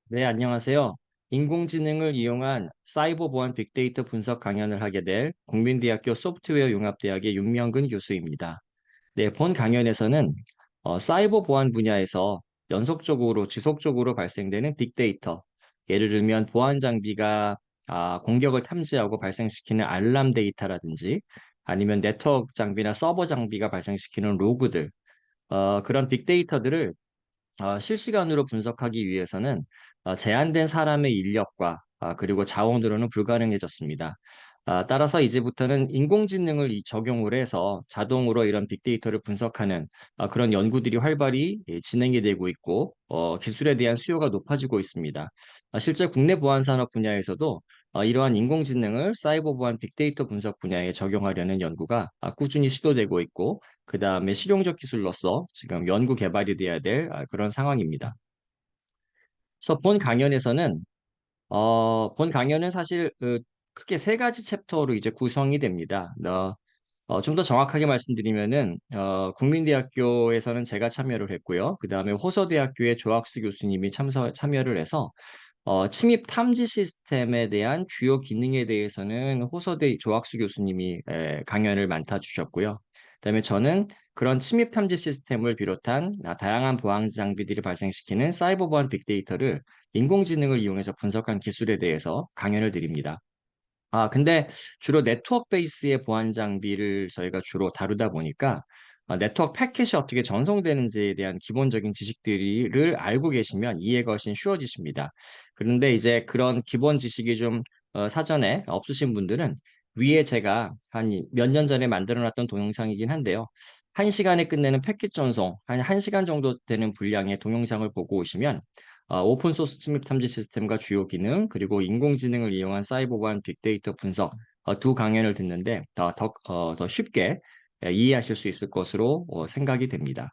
네, 안녕하세요. 인공지능을 이용한 사이버 보안 빅데이터 분석 강연을 하게 될 국민대학교 소프트웨어 융합대학의 윤명근 교수입니다. 네, 본 강연에서는 사이버 보안 분야에서 연속적으로 지속적으로 발생되는 빅데이터, 예를 들면 보안 장비가 공격을 탐지하고 발생시키는 알람 데이터라든지 아니면 네트워크 장비나 서버 장비가 발생시키는 로그들, 그런 빅데이터들을 실시간으로 분석하기 위해서는 제한된 사람의 인력과 그리고 자원으로는 불가능해졌습니다. 따라서 이제부터는 인공지능을 적용을 해서 자동으로 이런 빅데이터를 분석하는 그런 연구들이 활발히 진행이 되고 있고 기술에 대한 수요가 높아지고 있습니다. 실제 국내 보안 산업 분야에서도 이러한 인공지능을 사이버 보안 빅데이터 분석 분야에 적용하려는 연구가 꾸준히 시도되고 있고 그다음에 실용적 기술로서 지금 연구 개발이 돼야 될 그런 상황입니다. 그래서 본 강연은 사실 크게 세 가지 챕터로 이제 구성이 됩니다. 좀 더 정확하게 말씀드리면은 국민대학교에서는 제가 참여를 했고요. 그다음에 호서대학교의 조학수 교수님이 참여를 해서 침입 탐지 시스템에 대한 주요 기능에 대해서는 호서대 조학수 교수님이 강연을 맡아 주셨고요. 그다음에 저는 그런 침입 탐지 시스템을 비롯한 다양한 보안 장비들이 발생시키는 사이버 보안 빅데이터를 인공지능을 이용해서 분석한 기술에 대해서 강연을 드립니다. 근데 주로 네트워크 베이스의 보안 장비를 저희가 주로 다루다 보니까 네트워크 패킷이 어떻게 전송되는지에 대한 기본적인 지식들을 알고 계시면 이해가 훨씬 쉬워지십니다. 그런데 이제 그런 기본 지식이 좀 사전에 없으신 분들은 위에 제가 한 몇 년 전에 만들어 놨던 동영상이긴 한데요. 1시간에 끝내는 패킷 전송, 한 1시간 정도 되는 분량의 동영상을 보고 오시면 오픈 소스 침입 탐지 시스템과 주요 기능, 그리고 인공지능을 이용한 사이버 보안 빅데이터 분석 두 강연을 듣는데 더 쉽게 이해하실 수 있을 것으로 생각이 됩니다.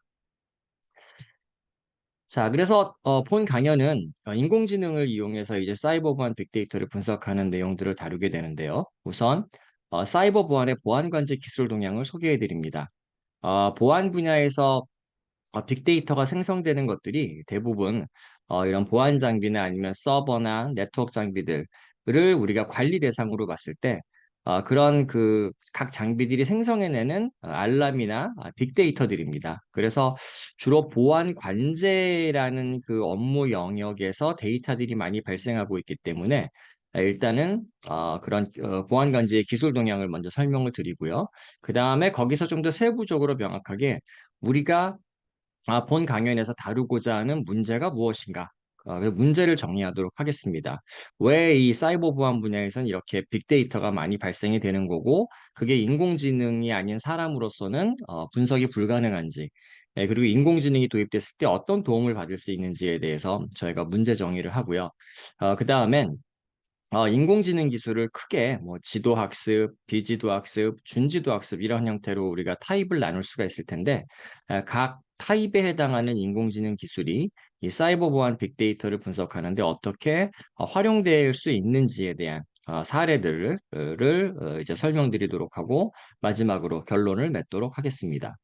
자, 그래서 본 강연은 인공지능을 이용해서 이제 사이버 보안 빅데이터를 분석하는 내용들을 다루게 되는데요. 우선 사이버 보안의 보안 관제 기술 동향을 소개해 드립니다. 보안 분야에서 빅데이터가 생성되는 것들이 대부분 이런 보안 장비나 아니면 서버나 네트워크 장비들을 우리가 관리 대상으로 봤을 때 그런 그 각 장비들이 생성해내는 알람이나 빅데이터들입니다. 그래서 주로 보안 관제라는 그 업무 영역에서 데이터들이 많이 발생하고 있기 때문에 일단은 그런 보안 관제의 기술 동향을 먼저 설명을 드리고요. 그 다음에 거기서 좀 더 세부적으로 명확하게 우리가 본 강연에서 다루고자 하는 문제가 무엇인가? 그 문제를 정리하도록 하겠습니다. 왜 이 사이버 보안 분야에서는 이렇게 빅데이터가 많이 발생이 되는 거고, 그게 인공지능이 아닌 사람으로서는 분석이 불가능한지, 그리고 인공지능이 도입됐을 때 어떤 도움을 받을 수 있는지에 대해서 저희가 문제 정의를 하고요. 그 다음엔 인공지능 기술을 크게 뭐 지도학습, 비지도학습, 준지도학습 이런 형태로 우리가 타입을 나눌 수가 있을 텐데 각 타입에 해당하는 인공지능 기술이 이 사이버 보안 빅데이터를 분석하는데 어떻게 활용될 수 있는지에 대한 사례들을 이제 설명드리도록 하고 마지막으로 결론을 맺도록 하겠습니다.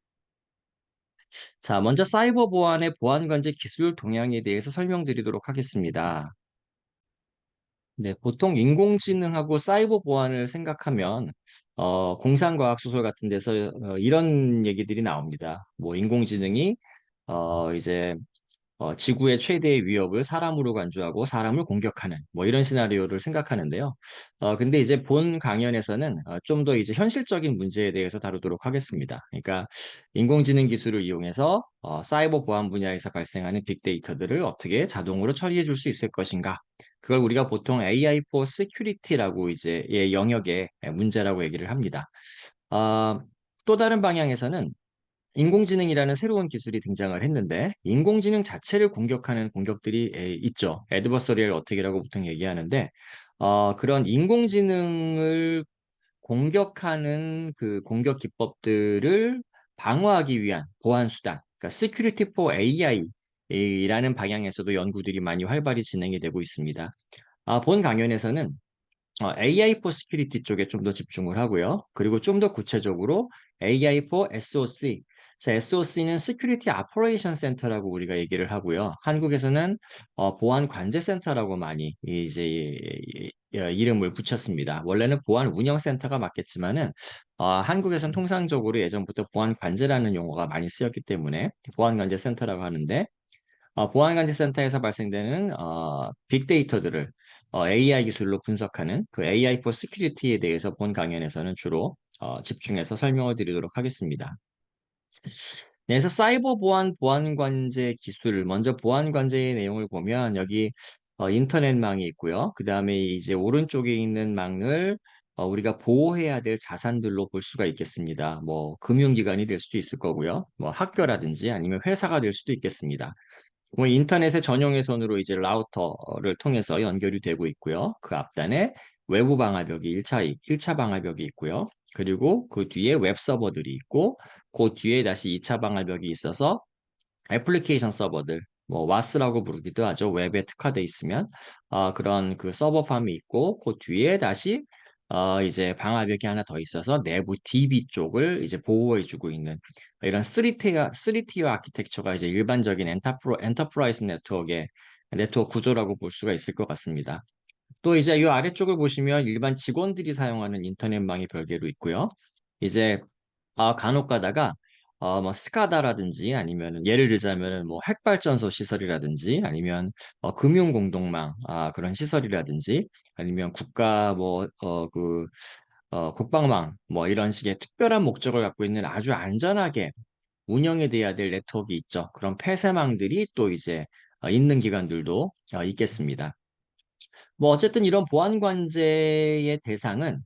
자, 먼저 사이버 보안의 보안 관제 기술 동향에 대해서 설명드리도록 하겠습니다. 네, 보통 인공지능하고 사이버 보안을 생각하면 공상과학 소설 같은 데서 이런 얘기들이 나옵니다. 뭐 인공지능이 이제 지구의 최대의 위협을 사람으로 간주하고 사람을 공격하는 뭐 이런 시나리오를 생각하는데요. 근데 이제 본 강연에서는 좀 더 이제 현실적인 문제에 대해서 다루도록 하겠습니다. 그러니까 인공지능 기술을 이용해서 사이버 보안 분야에서 발생하는 빅데이터들을 어떻게 자동으로 처리해 줄 수 있을 것인가? 그걸 우리가 보통 AI for Security라고 이제 영역의 문제라고 얘기를 합니다. 아, 또 다른 방향에서는 인공지능이라는 새로운 기술이 등장을 했는데 인공지능 자체를 공격하는 공격들이 있죠. 애드버서리얼 어택이라고 보통 얘기하는데 그런 인공지능을 공격하는 그 공격 기법들을 방어하기 위한 보안 수단, 그러니까 Security for AI라는 방향에서도 연구들이 많이 활발히 진행이 되고 있습니다. 본 강연에서는 AI for Security 쪽에 좀 더 집중을 하고요. 그리고 좀 더 구체적으로 AI for SOC, 그래서 SOC는 Security Operation Center라고 우리가 얘기를 하고요. 한국에서는 보안 관제 센터라고 많이 이제 이름을 붙였습니다. 원래는 보안 운영 센터가 맞겠지만은 한국에서는 통상적으로 예전부터 보안 관제라는 용어가 많이 쓰였기 때문에 보안 관제 센터라고 하는데 보안관리센터에서 발생되는 빅데이터들을 AI 기술로 분석하는 그 AI for Security에 대해서 본 강연에서는 주로 집중해서 설명을 드리도록 하겠습니다. 네, 그래서 사이버 보안, 보안관제 기술, 먼저 보안관제의 내용을 보면 여기 인터넷망이 있고요. 그 다음에 이제 오른쪽에 있는 망을 우리가 보호해야 될 자산들로 볼 수가 있겠습니다. 뭐 금융기관이 될 수도 있을 거고요. 뭐 학교라든지 아니면 회사가 될 수도 있겠습니다. 뭐 인터넷의 전용회선으로 이제 라우터를 통해서 연결이 되고 있고요. 그 앞단에 외부 방화벽이 1차 방화벽이 있고요. 그리고 그 뒤에 웹 서버들이 있고 그 뒤에 다시 2차 방화벽이 있어서 애플리케이션 서버들, 뭐 와스라고 부르기도 하죠. 웹에 특화돼 있으면 그런 그 서버팜이 있고 그 뒤에 다시 이제 방화벽이 하나 더 있어서 내부 DB 쪽을 이제 보호해주고 있는 이런 3티어 아키텍처가 이제 일반적인 엔터프라이즈 네트워크의 네트워크 구조라고 볼 수가 있을 것 같습니다. 또 이제 이 아래쪽을 보시면 일반 직원들이 사용하는 인터넷망이 별개로 있고요. 이제 간혹 가다가 뭐 스카다라든지 아니면 예를 들자면은 뭐 핵발전소 시설이라든지 아니면 금융공동망 그런 시설이라든지 아니면 국가 국방망 뭐 이런 식의 특별한 목적을 갖고 있는 아주 안전하게 운영이 돼야 될 네트워크 있죠. 그런 폐쇄망들이 또 이제 있는 기관들도 있겠습니다. 뭐 어쨌든 이런 보안 관제의 대상은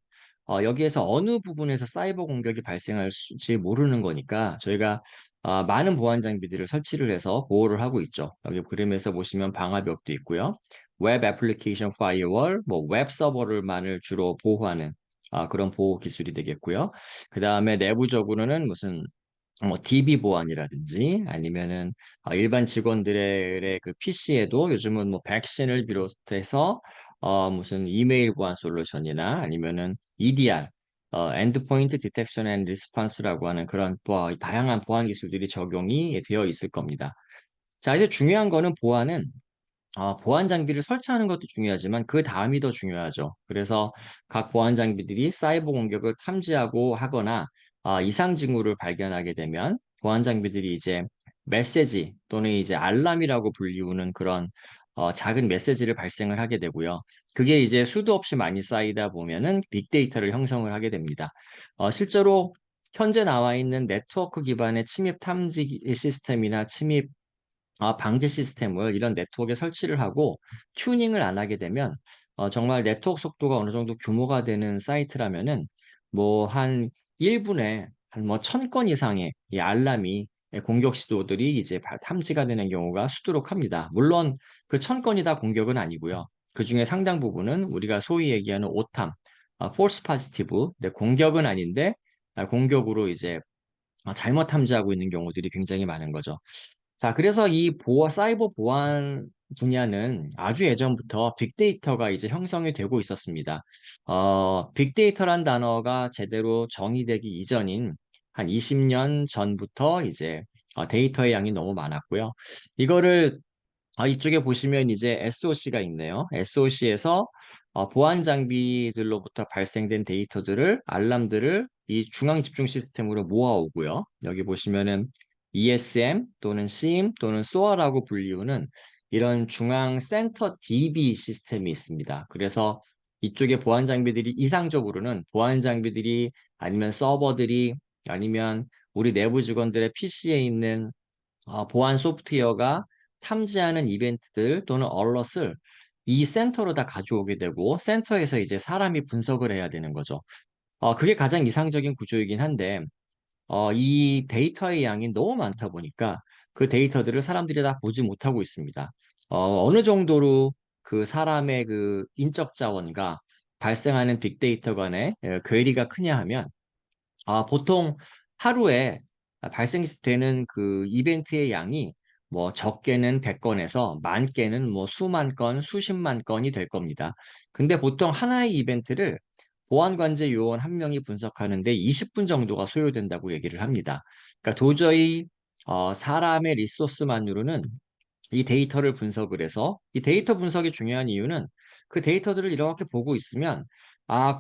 여기에서 어느 부분에서 사이버 공격이 발생할지 모르는 거니까 저희가 많은 보안 장비들을 설치를 해서 보호를 하고 있죠. 여기 그림에서 보시면 방화벽도 있고요. 웹 애플리케이션 파이어월, 뭐 웹 서버를만을 주로 보호하는 그런 보호 기술이 되겠고요. 그 다음에 내부적으로는 무슨 뭐 DB 보안이라든지 아니면은 일반 직원들의 그 PC에도 요즘은 뭐 백신을 비롯해서 무슨 이메일 보안 솔루션이나 아니면은 EDR 엔드포인트 디텍션 앤 리스폰스라고 하는 그런 다양한 보안 기술들이 적용이 되어 있을 겁니다. 자, 이제 중요한 거는 보안 장비를 설치하는 것도 중요하지만 그 다음이 더 중요하죠. 그래서 각 보안 장비들이 사이버 공격을 탐지하고 하거나 이상 징후를 발견하게 되면 보안 장비들이 이제 메시지 또는 이제 알람이라고 불리우는 그런 작은 메시지를 발생을 하게 되고요. 그게 이제 수도 없이 많이 쌓이다 보면은 빅데이터를 형성을 하게 됩니다. 실제로 현재 나와 있는 네트워크 기반의 침입 탐지 시스템이나 침입 방지 시스템을 이런 네트워크에 설치를 하고 튜닝을 안 하게 되면 정말 네트워크 속도가 어느 정도 규모가 되는 사이트라면은 뭐 한 1분에 한 뭐 1000건 이상의 이 알람이 공격 시도들이 이제 탐지가 되는 경우가 수두룩합니다. 물론 그 1000건이 다 공격은 아니고요. 그 중에 상당 부분은 우리가 소위 얘기하는 오탐, false positive, 공격은 아닌데 공격으로 이제 잘못 탐지하고 있는 경우들이 굉장히 많은 거죠. 자, 그래서 이 사이버 보안 분야는 아주 예전부터 빅데이터가 이제 형성이 되고 있었습니다. 빅데이터란 단어가 제대로 정의되기 이전인 한 20년 전부터 이제 데이터의 양이 너무 많았고요. 이거를 이쪽에 보시면 이제 SOC가 있네요. SOC에서 보안 장비들로부터 발생된 데이터들을, 알람들을 이 중앙 집중 시스템으로 모아오고요. 여기 보시면은 ESM 또는 SIEM 또는 SOA라고 불리우는 이런 중앙 센터 DB 시스템이 있습니다. 그래서 이쪽에 보안 장비들이 이상적으로는 보안 장비들이 아니면 서버들이 아니면 우리 내부 직원들의 PC에 있는 보안 소프트웨어가 탐지하는 이벤트들 또는 얼럿을 이 센터로 다 가져오게 되고 센터에서 이제 사람이 분석을 해야 되는 거죠. 그게 가장 이상적인 구조이긴 한데 이 데이터의 양이 너무 많다 보니까 그 데이터들을 사람들이 다 보지 못하고 있습니다. 어느 정도로 그 사람의 그 인적 자원과 발생하는 빅데이터 간의 괴리가 크냐 하면 보통 하루에 발생되는 그 이벤트의 양이 뭐 적게는 100건에서 많게는 뭐 수만 건, 수십만 건이 될 겁니다. 근데 보통 하나의 이벤트를 보안관제 요원 한 명이 분석하는데 20분 정도가 소요된다고 얘기를 합니다. 그러니까 도저히 사람의 리소스만으로는 이 데이터를 분석을 해서 이 데이터 분석이 중요한 이유는 그 데이터들을 이렇게 보고 있으면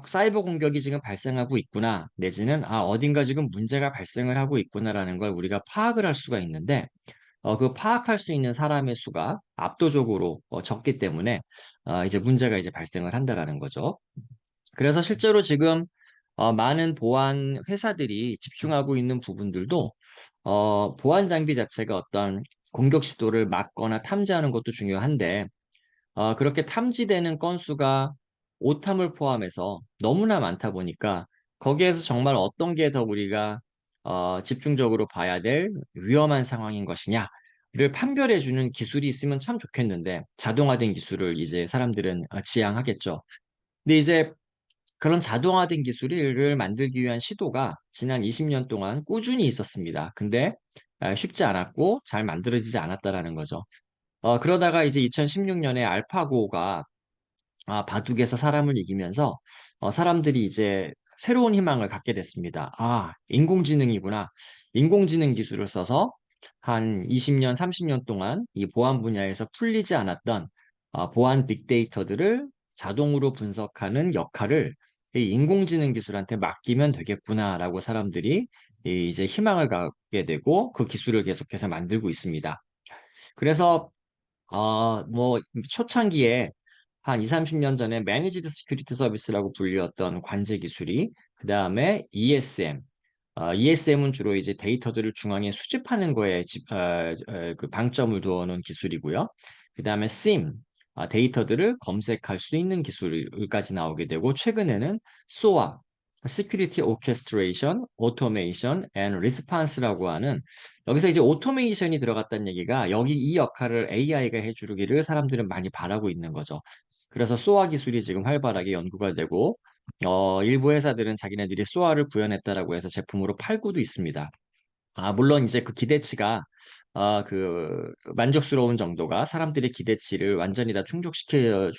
사이버 공격이 지금 발생하고 있구나, 내지는 어딘가 지금 문제가 발생을 하고 있구나라는 걸 우리가 파악을 할 수가 있는데 그 파악할 수 있는 사람의 수가 압도적으로 적기 때문에 이제 문제가 이제 발생을 한다라는 거죠. 그래서 실제로 지금 많은 보안 회사들이 집중하고 있는 부분들도 보안 장비 자체가 어떤 공격 시도를 막거나 탐지하는 것도 중요한데 그렇게 탐지되는 건수가 오탐을 포함해서 너무나 많다 보니까 거기에서 정말 어떤 게 더 우리가 집중적으로 봐야 될 위험한 상황인 것이냐를 판별해주는 기술이 있으면 참 좋겠는데 자동화된 기술을 이제 사람들은 지향하겠죠. 근데 이제 그런 자동화된 기술을 만들기 위한 시도가 지난 20년 동안 꾸준히 있었습니다. 근데 쉽지 않았고 잘 만들어지지 않았다라는 거죠. 그러다가 이제 2016년에 알파고가 바둑에서 사람을 이기면서 사람들이 이제 새로운 희망을 갖게 됐습니다. 인공지능이구나. 인공지능 기술을 써서 한 20년, 30년 동안 이 보안 분야에서 풀리지 않았던 보안 빅데이터들을 자동으로 분석하는 역할을 이 인공지능 기술한테 맡기면 되겠구나라고 사람들이 이제 희망을 갖게 되고 그 기술을 계속해서 만들고 있습니다. 그래서 뭐 초창기에 한 2, 30년 전에 매니지드 시큐리티 서비스라고 불리웠던 관제 기술이 그다음에 ESM. ESM은 주로 이제 데이터들을 중앙에 수집하는 거에 그 방점을 두어놓은 기술이고요. 그다음에 SIM, 데이터들을 검색할 수 있는 기술까지 나오게 되고 최근에는 SOA, Security Orchestration, Automation and Response라고 하는 여기서 이제 오토메이션이 들어갔다는 얘기가 여기 이 역할을 AI가 해주기를 사람들은 많이 바라고 있는 거죠. 그래서 소아 기술이 지금 활발하게 연구가 되고 일부 회사들은 자기네들이 소아를 구현했다라고 해서 제품으로 팔고도 있습니다. 물론 이제 그 기대치가 만족스러운 정도가 사람들의 기대치를 완전히 다 충족시켜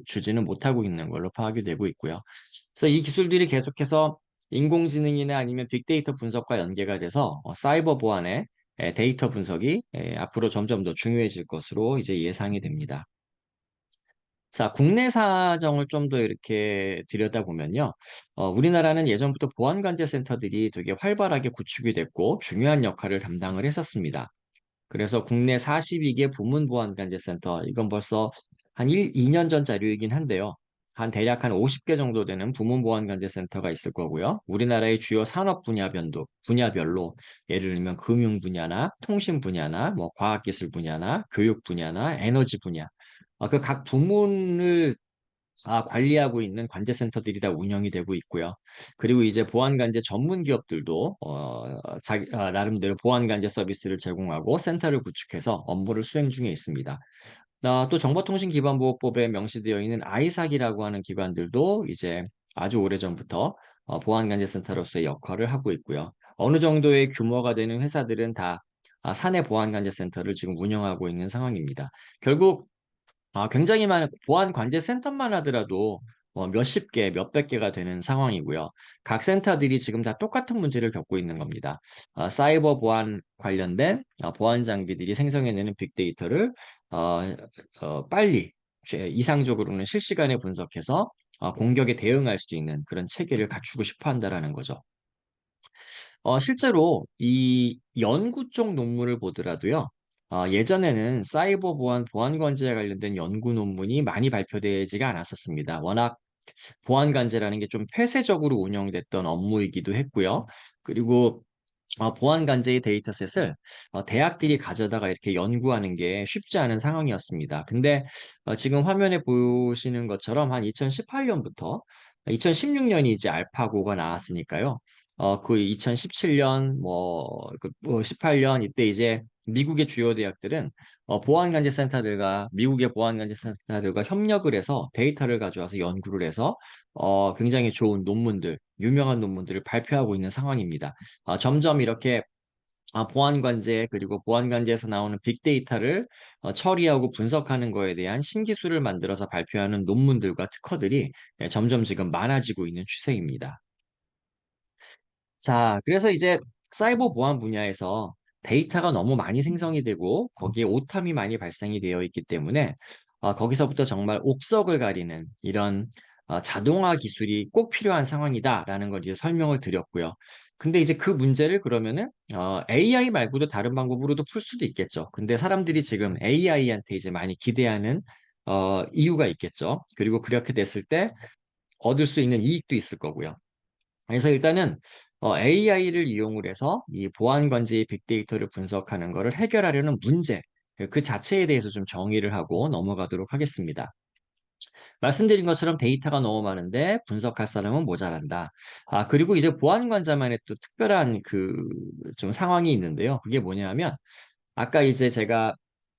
주지는 못하고 있는 걸로 파악이 되고 있고요. 그래서 이 기술들이 계속해서 인공지능이나 아니면 빅데이터 분석과 연계가 돼서 사이버 보안의 데이터 분석이 앞으로 점점 더 중요해질 것으로 이제 예상이 됩니다. 자, 국내 사정을 좀 더 이렇게 들여다보면요. 우리나라는 예전부터 보안관제센터들이 되게 활발하게 구축이 됐고 중요한 역할을 담당을 했었습니다. 그래서 국내 42개 부문보안관제센터, 이건 벌써 한 2년 전 자료이긴 한데요. 대략 한 50개 정도 되는 부문보안관제센터가 있을 거고요. 우리나라의 주요 산업 분야별로 예를 들면 금융 분야나 통신 분야나 뭐 과학기술 분야나 교육 분야나 에너지 분야, 그 각 부문을 관리하고 있는 관제센터들이 다 운영이 되고 있고요. 그리고 이제 보안관제 전문 기업들도 나름대로 보안관제 서비스를 제공하고 센터를 구축해서 업무를 수행 중에 있습니다. 또 정보통신기본보호법에 명시되어 있는 아이삭이라고 하는 기관들도 이제 아주 오래전부터 보안관제센터로서의 역할을 하고 있고요. 어느 정도의 규모가 되는 회사들은 다 사내 보안관제센터를 지금 운영하고 있는 상황입니다. 결국 굉장히 많은 보안 관제 센터만 하더라도 몇십 개, 몇백 개가 되는 상황이고요. 각 센터들이 지금 다 똑같은 문제를 겪고 있는 겁니다. 사이버 보안 관련된 보안 장비들이 생성해내는 빅데이터를 빨리, 이상적으로는 실시간에 분석해서 공격에 대응할 수 있는 그런 체계를 갖추고 싶어 한다라는 거죠. 실제로 이 연구 쪽 논문을 보더라도요. 예전에는 사이버 보안 관제에 관련된 연구 논문이 많이 발표되지가 않았었습니다. 워낙 보안 관제라는 게 좀 폐쇄적으로 운영됐던 업무이기도 했고요. 그리고 보안 관제의 데이터셋을 대학들이 가져다가 이렇게 연구하는 게 쉽지 않은 상황이었습니다. 근데 지금 화면에 보시는 것처럼 한 2018년부터 2016년이 이제 알파고가 나왔으니까요. 그 2017년, 18년 이때 이제 미국의 주요 대학들은 보안관제센터들과 미국의 보안관제센터들과 협력을 해서 데이터를 가져와서 연구를 해서 굉장히 좋은 논문들, 유명한 논문들을 발표하고 있는 상황입니다. 점점 이렇게 보안관제 그리고 보안관제에서 나오는 빅데이터를 처리하고 분석하는 거에 대한 신기술을 만들어서 발표하는 논문들과 특허들이 점점 지금 많아지고 있는 추세입니다. 자, 그래서 이제 사이버 보안 분야에서 데이터가 너무 많이 생성이 되고 거기에 오탐이 많이 발생이 되어 있기 때문에 거기서부터 정말 옥석을 가리는 이런 자동화 기술이 꼭 필요한 상황이다라는 걸 이제 설명을 드렸고요. 근데 이제 그 문제를 그러면은 AI 말고도 다른 방법으로도 풀 수도 있겠죠. 근데 사람들이 지금 AI한테 이제 많이 기대하는 이유가 있겠죠. 그리고 그렇게 됐을 때 얻을 수 있는 이익도 있을 거고요. 그래서 일단은 AI를 이용을 해서 이 보안 관제의 빅데이터를 분석하는 것을 해결하려는 문제, 그 자체에 대해서 좀 정의를 하고 넘어가도록 하겠습니다. 말씀드린 것처럼 데이터가 너무 많은데 분석할 사람은 모자란다. 그리고 이제 보안 관자만의 또 특별한 그 좀 상황이 있는데요. 그게 뭐냐면 아까 이제 제가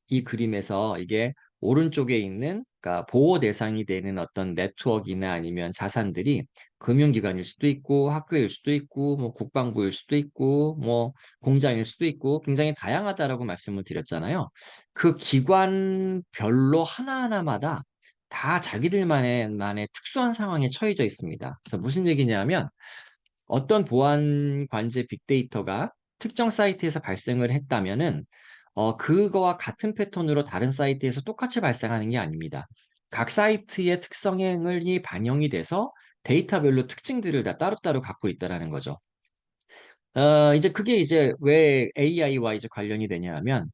이 그림에서 이게 오른쪽에 있는 그러니까 보호 대상이 되는 어떤 네트워크나 아니면 자산들이 금융기관일 수도 있고 학교일 수도 있고 뭐 국방부일 수도 있고 뭐 공장일 수도 있고 굉장히 다양하다라고 말씀을 드렸잖아요. 그 기관별로 하나하나마다 다 자기들만의 특수한 상황에 처해져 있습니다. 그래서 무슨 얘기냐면 어떤 보안 관제 빅데이터가 특정 사이트에서 발생을 했다면은 그거와 같은 패턴으로 다른 사이트에서 똑같이 발생하는 게 아닙니다. 각 사이트의 특성이 반영이 돼서 데이터별로 특징들을 다 따로따로 갖고 있다라는 거죠. 이제 그게 이제 왜 AI와 이제 관련이 되냐 하면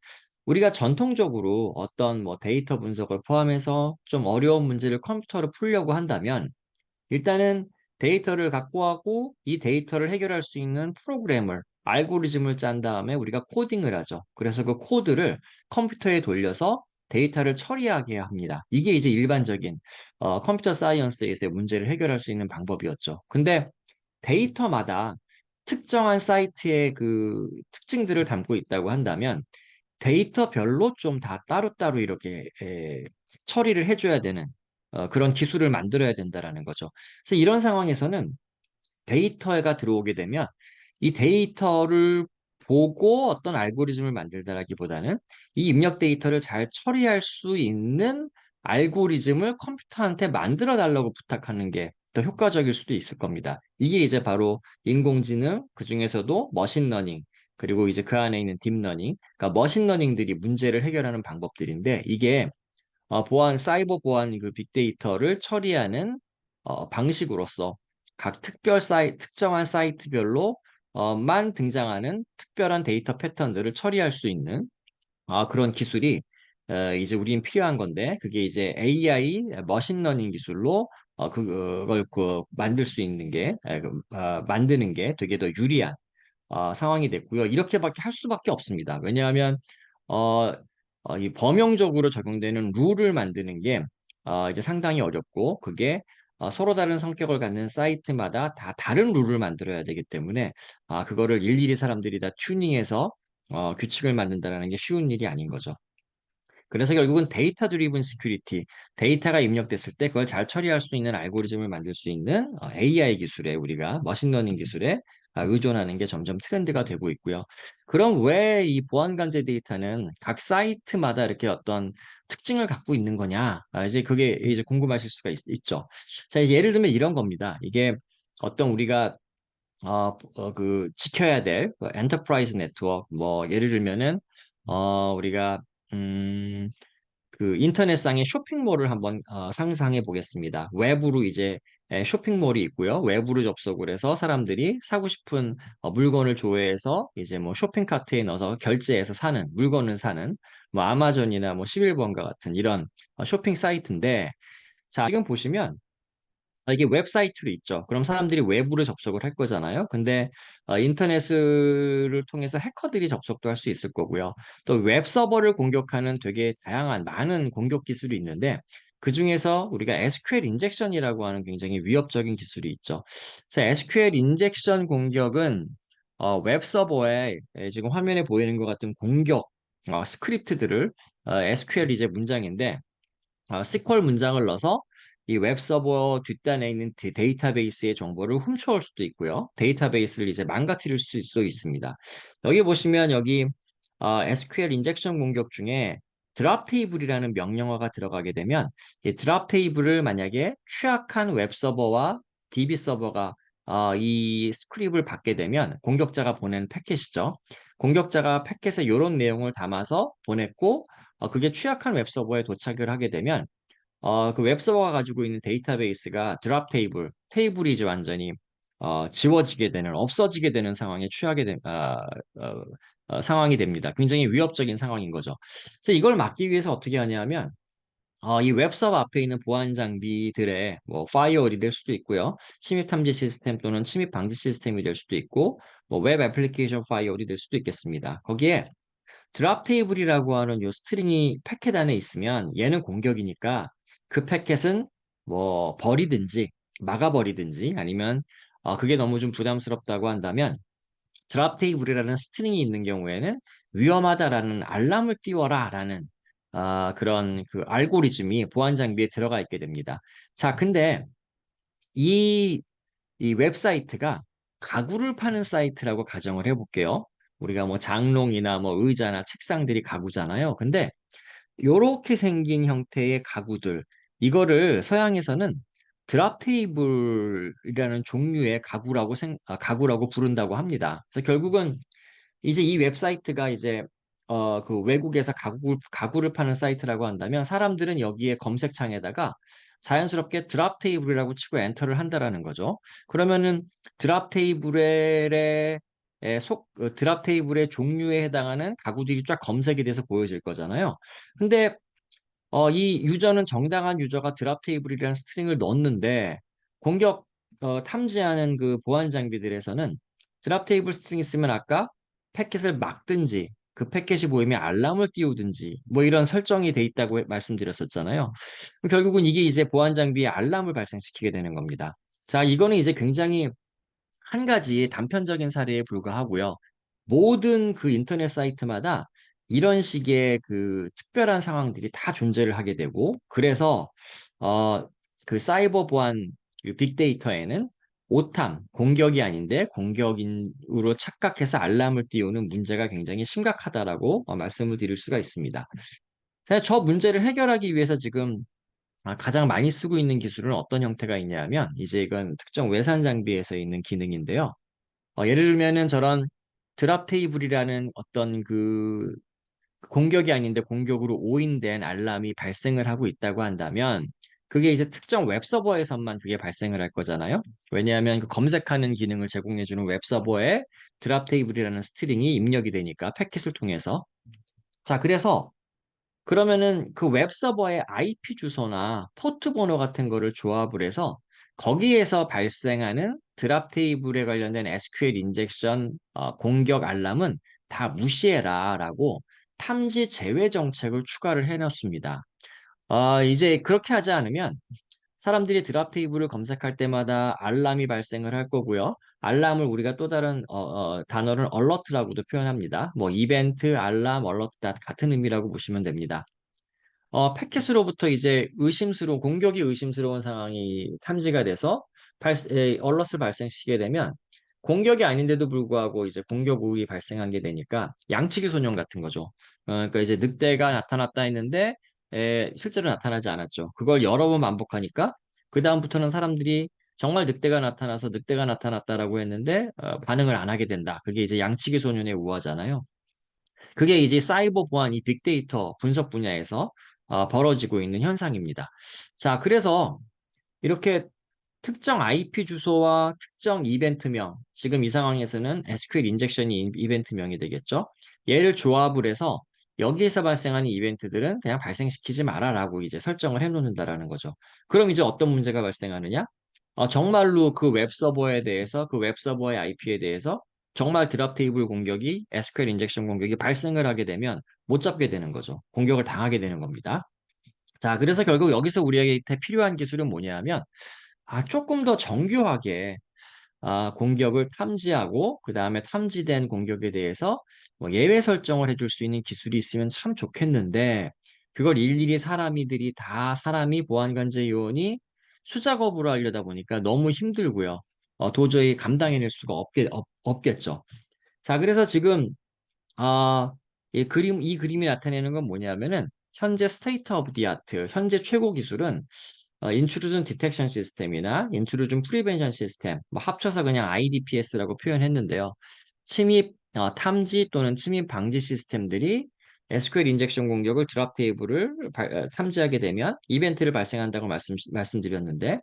우리가 전통적으로 어떤 뭐 데이터 분석을 포함해서 좀 어려운 문제를 컴퓨터로 풀려고 한다면 일단은 데이터를 갖고 하고 이 데이터를 해결할 수 있는 프로그램을, 알고리즘을 짠 다음에 우리가 코딩을 하죠. 그래서 그 코드를 컴퓨터에 돌려서 데이터를 처리하게 합니다. 이게 이제 일반적인 컴퓨터 사이언스에서의 문제를 해결할 수 있는 방법이었죠. 근데 데이터마다 특정한 사이트의 그 특징들을 담고 있다고 한다면 데이터별로 좀 다 따로따로 이렇게 처리를 해줘야 되는 그런 기술을 만들어야 된다라는 거죠. 그래서 이런 상황에서는 데이터가 들어오게 되면 이 데이터를 보고 어떤 알고리즘을 만들다라기보다는 이 입력 데이터를 잘 처리할 수 있는 알고리즘을 컴퓨터한테 만들어 달라고 부탁하는 게 더 효과적일 수도 있을 겁니다. 이게 이제 바로 인공지능, 그중에서도 머신러닝, 그리고 이제 그 안에 있는 딥러닝, 그러니까 머신러닝들이 문제를 해결하는 방법들인데 이게 사이버 보안 그 빅데이터를 처리하는 방식으로서 각 특정한 사이트별로 만 등장하는 특별한 데이터 패턴들을 처리할 수 있는 그런 기술이 이제 우린 필요한 건데 그게 이제 AI 머신러닝 기술로 그걸 만들 수 있는 게 만드는 게 되게 더 유리한 상황이 됐고요. 이렇게밖에 할 수밖에 없습니다. 왜냐하면 어, 이 범용적으로 적용되는 룰을 만드는 게 이제 상당히 어렵고 그게 서로 다른 성격을 갖는 사이트마다 다 다른 룰을 만들어야 되기 때문에 그거를 일일이 사람들이 다 튜닝해서 규칙을 만든다는 게 쉬운 일이 아닌 거죠. 그래서 결국은 데이터 드리븐 시큐리티, 데이터가 입력됐을 때 그걸 잘 처리할 수 있는 알고리즘을 만들 수 있는 AI 기술에 우리가 머신러닝 기술에 의존하는 게 점점 트렌드가 되고 있고요. 그럼 왜 이 보안 관제 데이터는 각 사이트마다 이렇게 어떤 특징을 갖고 있는 거냐? 이제 그게 이제 궁금하실 수가 죠 자, 이제 예를 들면 이런 겁니다. 이게 어떤 우리가 지켜야 될 엔터프라이즈 네트워크, 뭐 예를 들면은 우리가 음, 그 인터넷상의 쇼핑몰을 한번 상상해 보겠습니다. 외부로 이제 쇼핑몰이 있고요. 외부로 접속을 해서 사람들이 사고 싶은 물건을 조회해서 이제 뭐 쇼핑 카트에 넣어서 결제해서 사는 물건을 사는 뭐 아마존이나 뭐 11번가 같은 이런 쇼핑 사이트인데 자, 지금 보시면 이게 웹사이트로 있죠. 그럼 사람들이 외부로 접속을 할 거잖아요. 근데 인터넷을 통해서 해커들이 접속도 할 수 있을 거고요. 또 웹서버를 공격하는 되게 다양한 많은 공격 기술이 있는데 그중에서 우리가 SQL 인젝션이라고 하는 굉장히 위협적인 기술이 있죠. 그래서 SQL 인젝션 공격은 웹서버에 지금 화면에 보이는 것 같은 공격 스크립트들을 SQL 이제 문장인데 SQL 문장을 넣어서 이 웹서버 뒷단에 있는 데이터베이스의 정보를 훔쳐올 수도 있고요. 데이터베이스를 이제 망가뜨릴 수도 있습니다. 여기 보시면 여기 SQL 인젝션 공격 중에 드랍 테이블이라는 명령어가 들어가게 되면 이 드랍 테이블을 만약에 취약한 웹서버와 DB 서버가 이 스크립을 받게 되면 공격자가 보낸 패킷이죠. 공격자가 패킷에 이런 내용을 담아서 보냈고 그게 취약한 웹서버에 도착을 하게 되면 그 웹서버가 가지고 있는 데이터베이스가 드랍 테이블이 이제 완전히 지워지게 되는, 없어지게 되는 상황에 어, 상황이 됩니다. 굉장히 위협적인 상황인 거죠. 그래서 이걸 막기 위해서 어떻게 하냐면, 이 웹서버 앞에 있는 보안 장비들의 뭐 파이어월이 될 수도 있고요. 침입 탐지 시스템 또는 침입 방지 시스템이 될 수도 있고, 뭐 웹 애플리케이션 파이어월이 될 수도 있겠습니다. 거기에 드랍 테이블이라고 하는 요 스트링이 패켓 안에 있으면 얘는 공격이니까 그 패켓은 뭐 버리든지 막아버리든지 아니면 그게 너무 좀 부담스럽다고 한다면 드랍 테이블이라는 스트링이 있는 경우에는 위험하다라는 알람을 띄워라라는 그런 그 알고리즘이 보안 장비에 들어가 있게 됩니다. 자, 근데 이 이 웹사이트가 가구를 파는 사이트라고 가정을 해볼게요. 우리가 뭐 장롱이나 뭐 의자나 책상들이 가구잖아요. 근데 요렇게 생긴 형태의 가구들, 이거를 서양에서는 드랍 테이블이라는 종류의 가구라고 부른다고 합니다. 그래서 결국은 이제 이 웹사이트가 이제 그 외국에서 가구를 파는 사이트라고 한다면 사람들은 여기에 검색창에다가 자연스럽게 드랍 테이블이라고 치고 엔터를 한다라는 거죠. 그러면은 드랍 테이블의 드랍 테이블의 종류에 해당하는 가구들이 쫙 검색이 돼서 보여질 거잖아요. 근데 이 유저는 정당한 유저가 드랍 테이블이라는 스트링을 넣었는데 공격 탐지하는 그 보안 장비들에서는 드랍 테이블 스트링 있으면 아까 패킷을 막든지 그 패킷이 보이면 알람을 띄우든지 뭐 이런 설정이 돼 있다고 말씀드렸었잖아요. 결국은 이게 이제 보안 장비에 알람을 발생시키게 되는 겁니다. 자, 이거는 이제 굉장히 한 가지 단편적인 사례에 불과하고요. 모든 그 인터넷 사이트마다 이런 식의 그 특별한 상황들이 다 존재를 하게 되고, 그래서, 어, 그 사이버 보안 그 빅데이터에는 오탐, 공격이 아닌데 공격인으로 착각해서 알람을 띄우는 문제가 굉장히 심각하다라고 말씀을 드릴 수가 있습니다. 사실 저 문제를 해결하기 위해서 지금 가장 많이 쓰고 있는 기술은 어떤 형태가 있냐면, 이제 이건 특정 외산 장비에서 있는 기능인데요. 예를 들면은 저런 드랍 테이블이라는 어떤 그 공격이 아닌데 공격으로 오인된 알람이 발생을 하고 있다고 한다면 그게 이제 특정 웹서버에서만 그게 발생을 할 거잖아요. 왜냐하면 그 검색하는 기능을 제공해주는 웹서버에 드랍 테이블이라는 스트링이 입력이 되니까 패킷을 통해서. 자, 그래서 그러면은 그 웹서버의 IP 주소나 포트 번호 같은 거를 조합을 해서 거기에서 발생하는 드랍 테이블에 관련된 SQL 인젝션 공격 알람은 다 무시해라라고 탐지 제외 정책을 추가를 해놨습니다. 이제 그렇게 하지 않으면 사람들이 드랍 테이블을 검색할 때마다 알람이 발생을 할 거고요. 알람을 우리가 또 다른 단어를 얼러트라고도 표현합니다. 뭐 이벤트, 알람, 얼러트 다 같은 의미라고 보시면 됩니다. 패킷으로부터 이제 공격이 의심스러운 상황이 탐지가 돼서 얼럿을 발생시키게 되면 공격이 아닌데도 불구하고 이제 공격 우위 발생한 게 되니까 양치기 소년 같은 거죠. 그러니까 이제 늑대가 나타났다 했는데 실제로 나타나지 않았죠. 그걸 여러 번 반복하니까 그다음부터는 사람들이 정말 늑대가 나타나서 늑대가 나타났다라고 했는데 반응을 안 하게 된다. 그게 이제 양치기 소년의 우화잖아요. 그게 이제 사이버 보안, 이 빅데이터 분석 분야에서 벌어지고 있는 현상입니다. 자, 그래서 이렇게 특정 IP 주소와 특정 이벤트명, 지금 이 상황에서는 SQL 인젝션이 이벤트명이 되겠죠. 얘를 조합을 해서 여기에서 발생하는 이벤트들은 그냥 발생시키지 마라라고 이제 설정을 해놓는다라는 거죠. 그럼 이제 어떤 문제가 발생하느냐? 정말로 그 웹서버에 대해서 그 웹서버의 IP에 대해서 정말 드랍 테이블 공격이 SQL 인젝션 공격이 발생을 하게 되면 못 잡게 되는 거죠. 공격을 당하게 되는 겁니다. 자, 그래서 결국 여기서 우리에게 필요한 기술은 뭐냐면 조금 더 정교하게 공격을 탐지하고 그 다음에 탐지된 공격에 대해서 뭐 예외 설정을 해줄 수 있는 기술이 있으면 참 좋겠는데 그걸 일일이 사람이 보안관제 요원이 수작업으로 하려다 보니까 너무 힘들고요. 도저히 감당해낼 수가 없겠죠. 자, 그래서 지금 이 그림이 나타내는 건 뭐냐면은 현재 스테이트 오브 디 아트, 현재 최고 기술은 Intrusion Detection System이나 Intrusion Prevention System, 뭐 합쳐서 그냥 IDPS라고 표현했는데요. 침입, 탐지 또는 침입 방지 시스템들이 SQL 인젝션 공격을 드랍 테이블을 탐지하게 되면 이벤트를 발생한다고 말씀드렸는데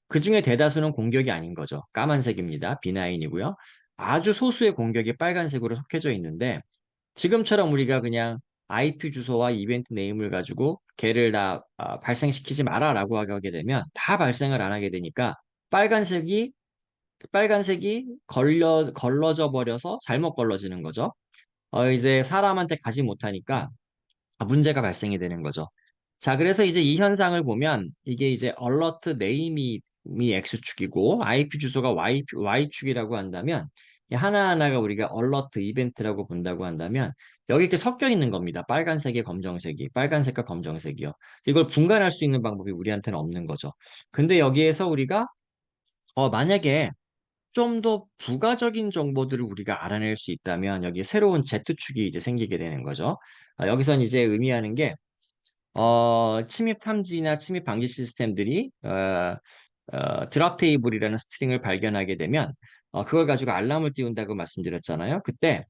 그 중에 대다수는 공격이 아닌 거죠. 까만색입니다. 비나인이고요. 아주 소수의 공격이 빨간색으로 속해져 있는데 지금처럼 우리가 그냥 IP 주소와 이벤트 네임을 가지고 걔를 다 발생시키지 마라라고 하게 되면 다 발생을 안 하게 되니까 빨간색이 걸러져 버려서 잘못 걸러지는 거죠. 이제 사람한테 가지 못하니까 문제가 발생이 되는 거죠. 자, 그래서 이제 이 현상을 보면 이게 이제 alert name이 X축이고 IP 주소가 Y축이라고 한다면 이 하나하나가 우리가 alert 이벤트라고 본다고 한다면 여기 이렇게 섞여 있는 겁니다. 빨간색에 검정색이, 빨간색과 검정색이요. 이걸 분간할 수 있는 방법이 우리한테는 없는 거죠. 근데 여기에서 우리가 만약에 좀 더 부가적인 정보들을 우리가 알아낼 수 있다면 여기 새로운 Z축이 이제 생기게 되는 거죠. 여기선 이제 의미하는 게 침입 탐지나 침입 방지 시스템들이 드랍 테이블이라는 스트링을 발견하게 되면 그걸 가지고 알람을 띄운다고 말씀드렸잖아요. 그때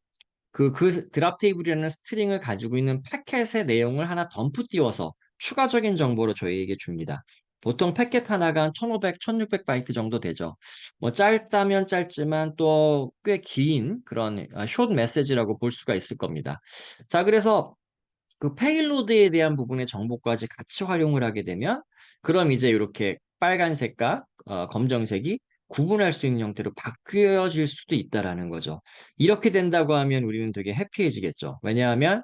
그 드랍 테이블이라는 스트링을 가지고 있는 패켓의 내용을 하나 덤프 띄워서 추가적인 정보로 저희에게 줍니다. 보통 패켓 하나가 한 1500, 1600바이트 정도 되죠. 뭐 짧다면 짧지만 또 꽤 긴 그런 숏 메시지라고 볼 수가 있을 겁니다. 자, 그래서 그 페일로드에 대한 부분의 정보까지 같이 활용을 하게 되면 그럼 이제 이렇게 빨간색과 검정색이 구분할 수 있는 형태로 바뀌어질 수도 있다라는 거죠. 이렇게 된다고 하면 우리는 되게 해피해지겠죠. 왜냐하면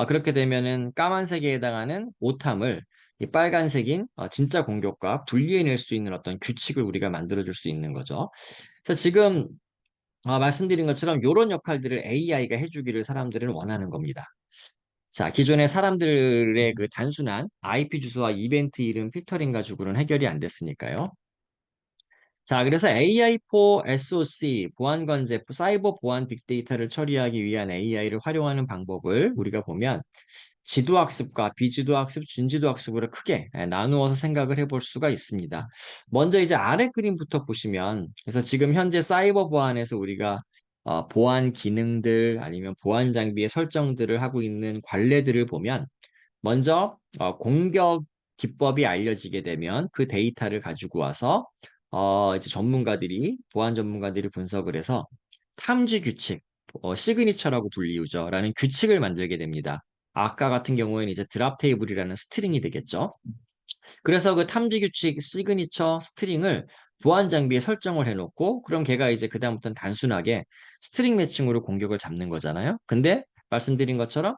그렇게 되면은 까만색에 해당하는 오탐을 이 빨간색인 진짜 공격과 분리해낼 수 있는 어떤 규칙을 우리가 만들어줄 수 있는 거죠. 그래서 지금 말씀드린 것처럼 이런 역할들을 AI가 해주기를 사람들은 원하는 겁니다. 자, 기존의 사람들의 그 단순한 IP 주소와 이벤트 이름 필터링 가지고는 해결이 안 됐으니까요. 자, 그래서 AI4 SOC, 보안 관제, 사이버 보안 빅데이터를 처리하기 위한 AI를 활용하는 방법을 우리가 보면 지도 학습과 비지도 학습, 준지도 학습으로 크게 나누어서 생각을 해볼 수가 있습니다. 먼저 이제 아래 그림부터 보시면, 그래서 지금 현재 사이버 보안에서 우리가 보안 기능들 아니면 보안 장비의 설정들을 하고 있는 관례들을 보면 먼저 공격 기법이 알려지게 되면 그 데이터를 가지고 와서 이제 보안 전문가들이 분석을 해서 탐지 규칙, 시그니처라고 불리우죠. 라는 규칙을 만들게 됩니다. 아까 같은 경우에는 이제 드랍 테이블이라는 스트링이 되겠죠. 그래서 그 탐지 규칙 시그니처 스트링을 보안 장비에 설정을 해놓고 그럼 걔가 이제 그다음부터는 단순하게 스트링 매칭으로 공격을 잡는 거잖아요. 근데 말씀드린 것처럼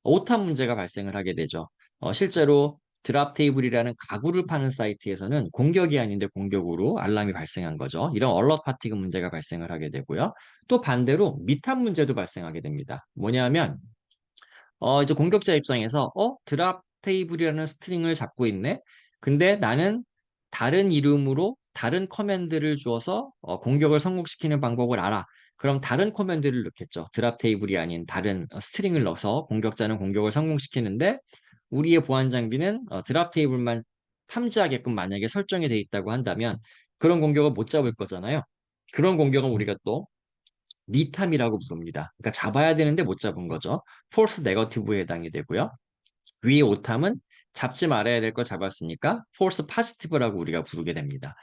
오타 문제가 발생을 하게 되죠. 실제로 드랍 테이블이라는 가구를 파는 사이트에서는 공격이 아닌데 공격으로 알람이 발생한 거죠. 이런 얼럿 파티그 문제가 발생을 하게 되고요. 또 반대로 미탑 문제도 발생하게 됩니다. 뭐냐면 이제 공격자 입장에서 드랍 테이블이라는 스트링을 잡고 있네. 근데 나는 다른 이름으로 다른 커맨드를 주어서 공격을 성공시키는 방법을 알아. 그럼 다른 커맨드를 넣겠죠. 드랍 테이블이 아닌 다른 스트링을 넣어서 공격자는 공격을 성공시키는데 우리의 보안 장비는 드랍 테이블만 탐지하게끔 만약에 설정이 돼 있다고 한다면 그런 공격을 못 잡을 거잖아요. 그런 공격은 우리가 또 미탐이라고 부릅니다. 그러니까 잡아야 되는데 못 잡은 거죠. 폴스 네거티브에 해당이 되고요. 위에 오탐은 잡지 말아야 될 거 잡았으니까 폴스 파지티브라고 우리가 부르게 됩니다.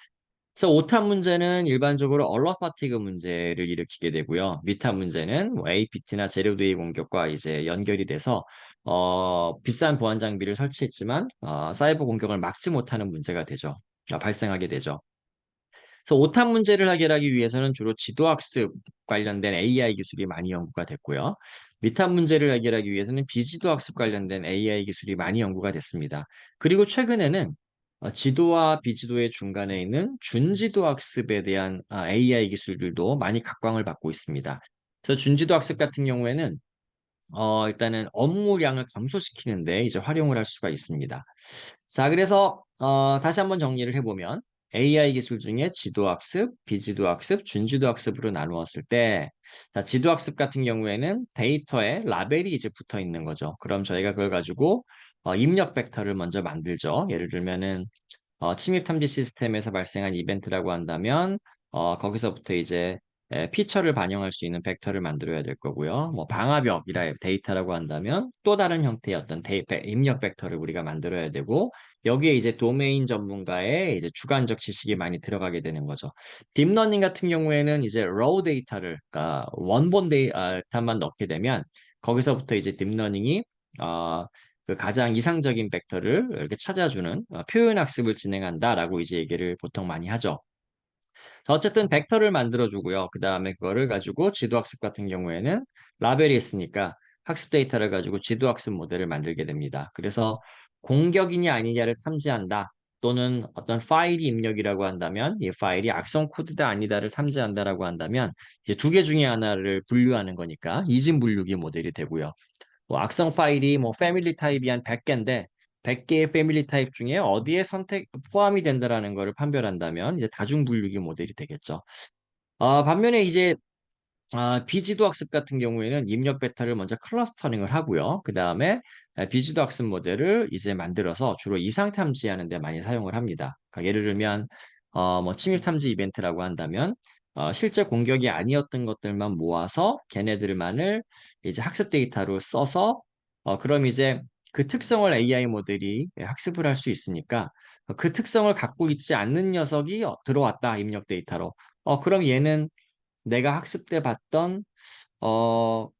그래서 오탐 문제는 일반적으로 얼럿 파티그 문제를 일으키게 되고요. 미탐 문제는 뭐 APT나 제로데이 공격과 이제 연결이 돼서 비싼 보안 장비를 설치했지만 사이버 공격을 막지 못하는 문제가 되죠. 발생하게 되죠. 그래서 오탄 문제를 해결하기 위해서는 주로 지도학습 관련된 AI 기술이 많이 연구가 됐고요. 미탄 문제를 해결하기 위해서는 비지도학습 관련된 AI 기술이 많이 연구가 됐습니다. 그리고 최근에는 지도와 비지도의 중간에 있는 준지도학습에 대한 AI 기술들도 많이 각광을 받고 있습니다. 그래서 준지도학습 같은 경우에는 일단은 업무량을 감소시키는데 이제 활용을 할 수가 있습니다. 자, 그래서 다시 한번 정리를 해보면 AI 기술 중에 지도학습, 비지도학습, 준지도학습으로 나누었을 때 자, 지도학습 같은 경우에는 데이터에 라벨이 이제 붙어 있는 거죠. 그럼 저희가 그걸 가지고 입력 벡터를 먼저 만들죠. 예를 들면은 침입 탐지 시스템에서 발생한 이벤트라고 한다면 거기서부터 이제 피처를 반영할 수 있는 벡터를 만들어야 될 거고요. 뭐 방화벽이라 데이터라고 한다면 또 다른 형태의 어떤 입력 벡터를 우리가 만들어야 되고 여기에 이제 도메인 전문가의 이제 주관적 지식이 많이 들어가게 되는 거죠. 딥러닝 같은 경우에는 이제 raw 데이터를 그러니까 원본 데이터만 넣게 되면 거기서부터 이제 딥러닝이 그 가장 이상적인 벡터를 이렇게 찾아주는 표현 학습을 진행한다라고 이제 얘기를 보통 많이 하죠. 자, 어쨌든 벡터를 만들어주고요. 그 다음에 그거를 가지고 지도학습 같은 경우에는 라벨이 있으니까 학습 데이터를 가지고 지도학습 모델을 만들게 됩니다. 그래서 공격이냐 아니냐를 탐지한다. 또는 어떤 파일이 입력이라고 한다면 이 파일이 악성 코드다 아니다를 탐지한다라고 한다면 이제 두 개 중에 하나를 분류하는 거니까 이진 분류기 모델이 되고요. 뭐 악성 파일이 뭐 패밀리 타입이 한 100개인데 100개의 패밀리 타입 중에 어디에 선택 포함이 된다라는 거를 판별한다면 이제 다중 분류기 모델이 되겠죠. 반면에 이제 비지도 학습 같은 경우에는 입력 베타를 먼저 클러스터링을 하고요. 그 다음에 비지도 학습 모델을 이제 만들어서 주로 이상 탐지하는 데 많이 사용을 합니다. 그러니까 예를 들면 뭐 침입 탐지 이벤트라고 한다면 실제 공격이 아니었던 것들만 모아서 걔네들만을 이제 학습 데이터로 써서 그럼 이제 그 특성을 AI 모델이 학습을 할 수 있으니까 그 특성을 갖고 있지 않는 녀석이 들어왔다 입력 데이터로. 그럼 얘는 내가 학습 때 봤던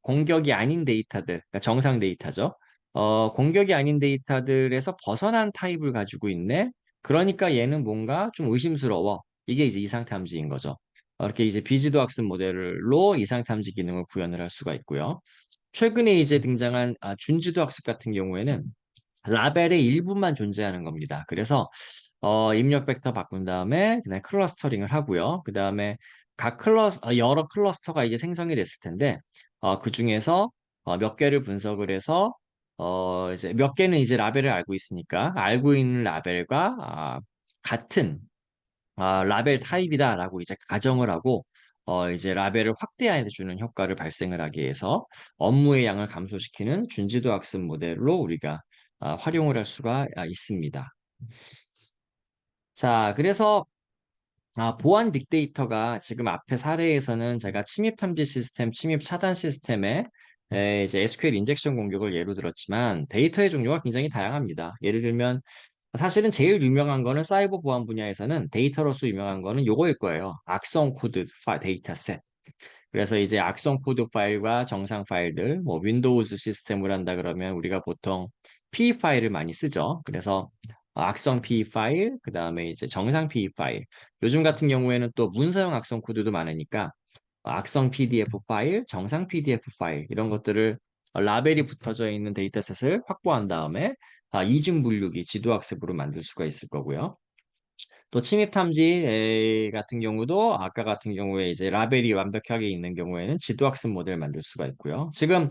공격이 아닌 데이터들, 그러니까 정상 데이터죠. 공격이 아닌 데이터들에서 벗어난 타입을 가지고 있네. 그러니까 얘는 뭔가 좀 의심스러워. 이게 이제 이상 탐지인 거죠. 이렇게 이제 비지도 학습 모델로 이상 탐지 기능을 구현을 할 수가 있고요. 최근에 이제 등장한 준지도 학습 같은 경우에는 라벨의 일부만 존재하는 겁니다. 그래서 입력 벡터 바꾼 다음에 그다음에 클러스터링을 하고요. 그다음에 여러 클러스터가 이제 생성이 됐을 텐데 그 중에서 몇 개를 분석을 해서 이제 몇 개는 이제 라벨을 알고 있으니까 알고 있는 라벨과 같은 라벨 타입이다라고 이제 가정을 하고 이제 라벨을 확대해 주는 효과를 발생을 하기 위해서 업무의 양을 감소시키는 준지도 학습 모델로 우리가 활용을 할 수가 있습니다. 자, 그래서 보안 빅데이터가 지금 앞에 사례에서는 제가 침입 탐지 시스템, 침입 차단 시스템에 이제 SQL 인젝션 공격을 예로 들었지만 데이터의 종류가 굉장히 다양합니다. 예를 들면 사실은 제일 유명한 거는 사이버 보안 분야에서는 데이터로서 유명한 거는 요거일 거예요. 악성 코드 데이터 셋. 그래서 이제 악성 코드 파일과 정상 파일들, 뭐 윈도우즈 시스템을 한다 그러면 우리가 보통 P 파일을 많이 쓰죠. 그래서 악성 P 파일, 그 다음에 이제 정상 P 파일. 요즘 같은 경우에는 또 문서형 악성 코드도 많으니까 악성 PDF 파일, 정상 PDF 파일 이런 것들을 라벨이 붙어져 있는 데이터셋을 확보한 다음에 이중 분류기, 지도학습으로 만들 수가 있을 거고요. 또 침입 탐지 같은 경우도 아까 같은 경우에 이제 라벨이 완벽하게 있는 경우에는 지도학습 모델 만들 수가 있고요. 지금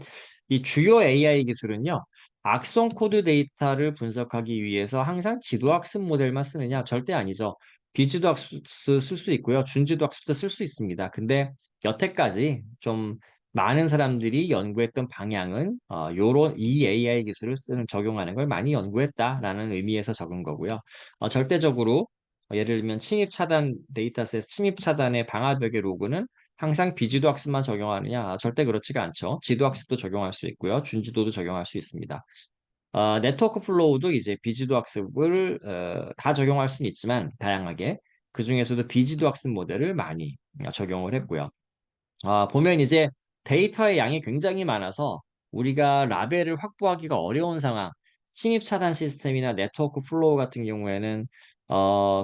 이 주요 AI 기술은요. 악성 코드 데이터를 분석하기 위해서 항상 지도학습 모델만 쓰느냐? 절대 아니죠. 비지도학습도 쓸 수 있고요. 준지도학습도 쓸 수 있습니다. 근데 여태까지 좀 많은 사람들이 연구했던 방향은 요런 이 AI 기술을 적용하는 걸 많이 연구했다라는 의미에서 적은 거고요. 절대적으로 예를 들면 침입 차단 데이터셋, 침입 차단의 방화벽의 로그는 항상 비지도 학습만 적용하느냐? 절대 그렇지가 않죠. 지도 학습도 적용할 수 있고요. 준지도도 적용할 수 있습니다. 네트워크 플로우도 이제 비지도 학습을 다 적용할 수는 있지만 다양하게 그 중에서도 비지도 학습 모델을 많이 적용을 했고요. 보면 이제 데이터의 양이 굉장히 많아서 우리가 라벨을 확보하기가 어려운 상황, 침입 차단 시스템이나 네트워크 플로우 같은 경우에는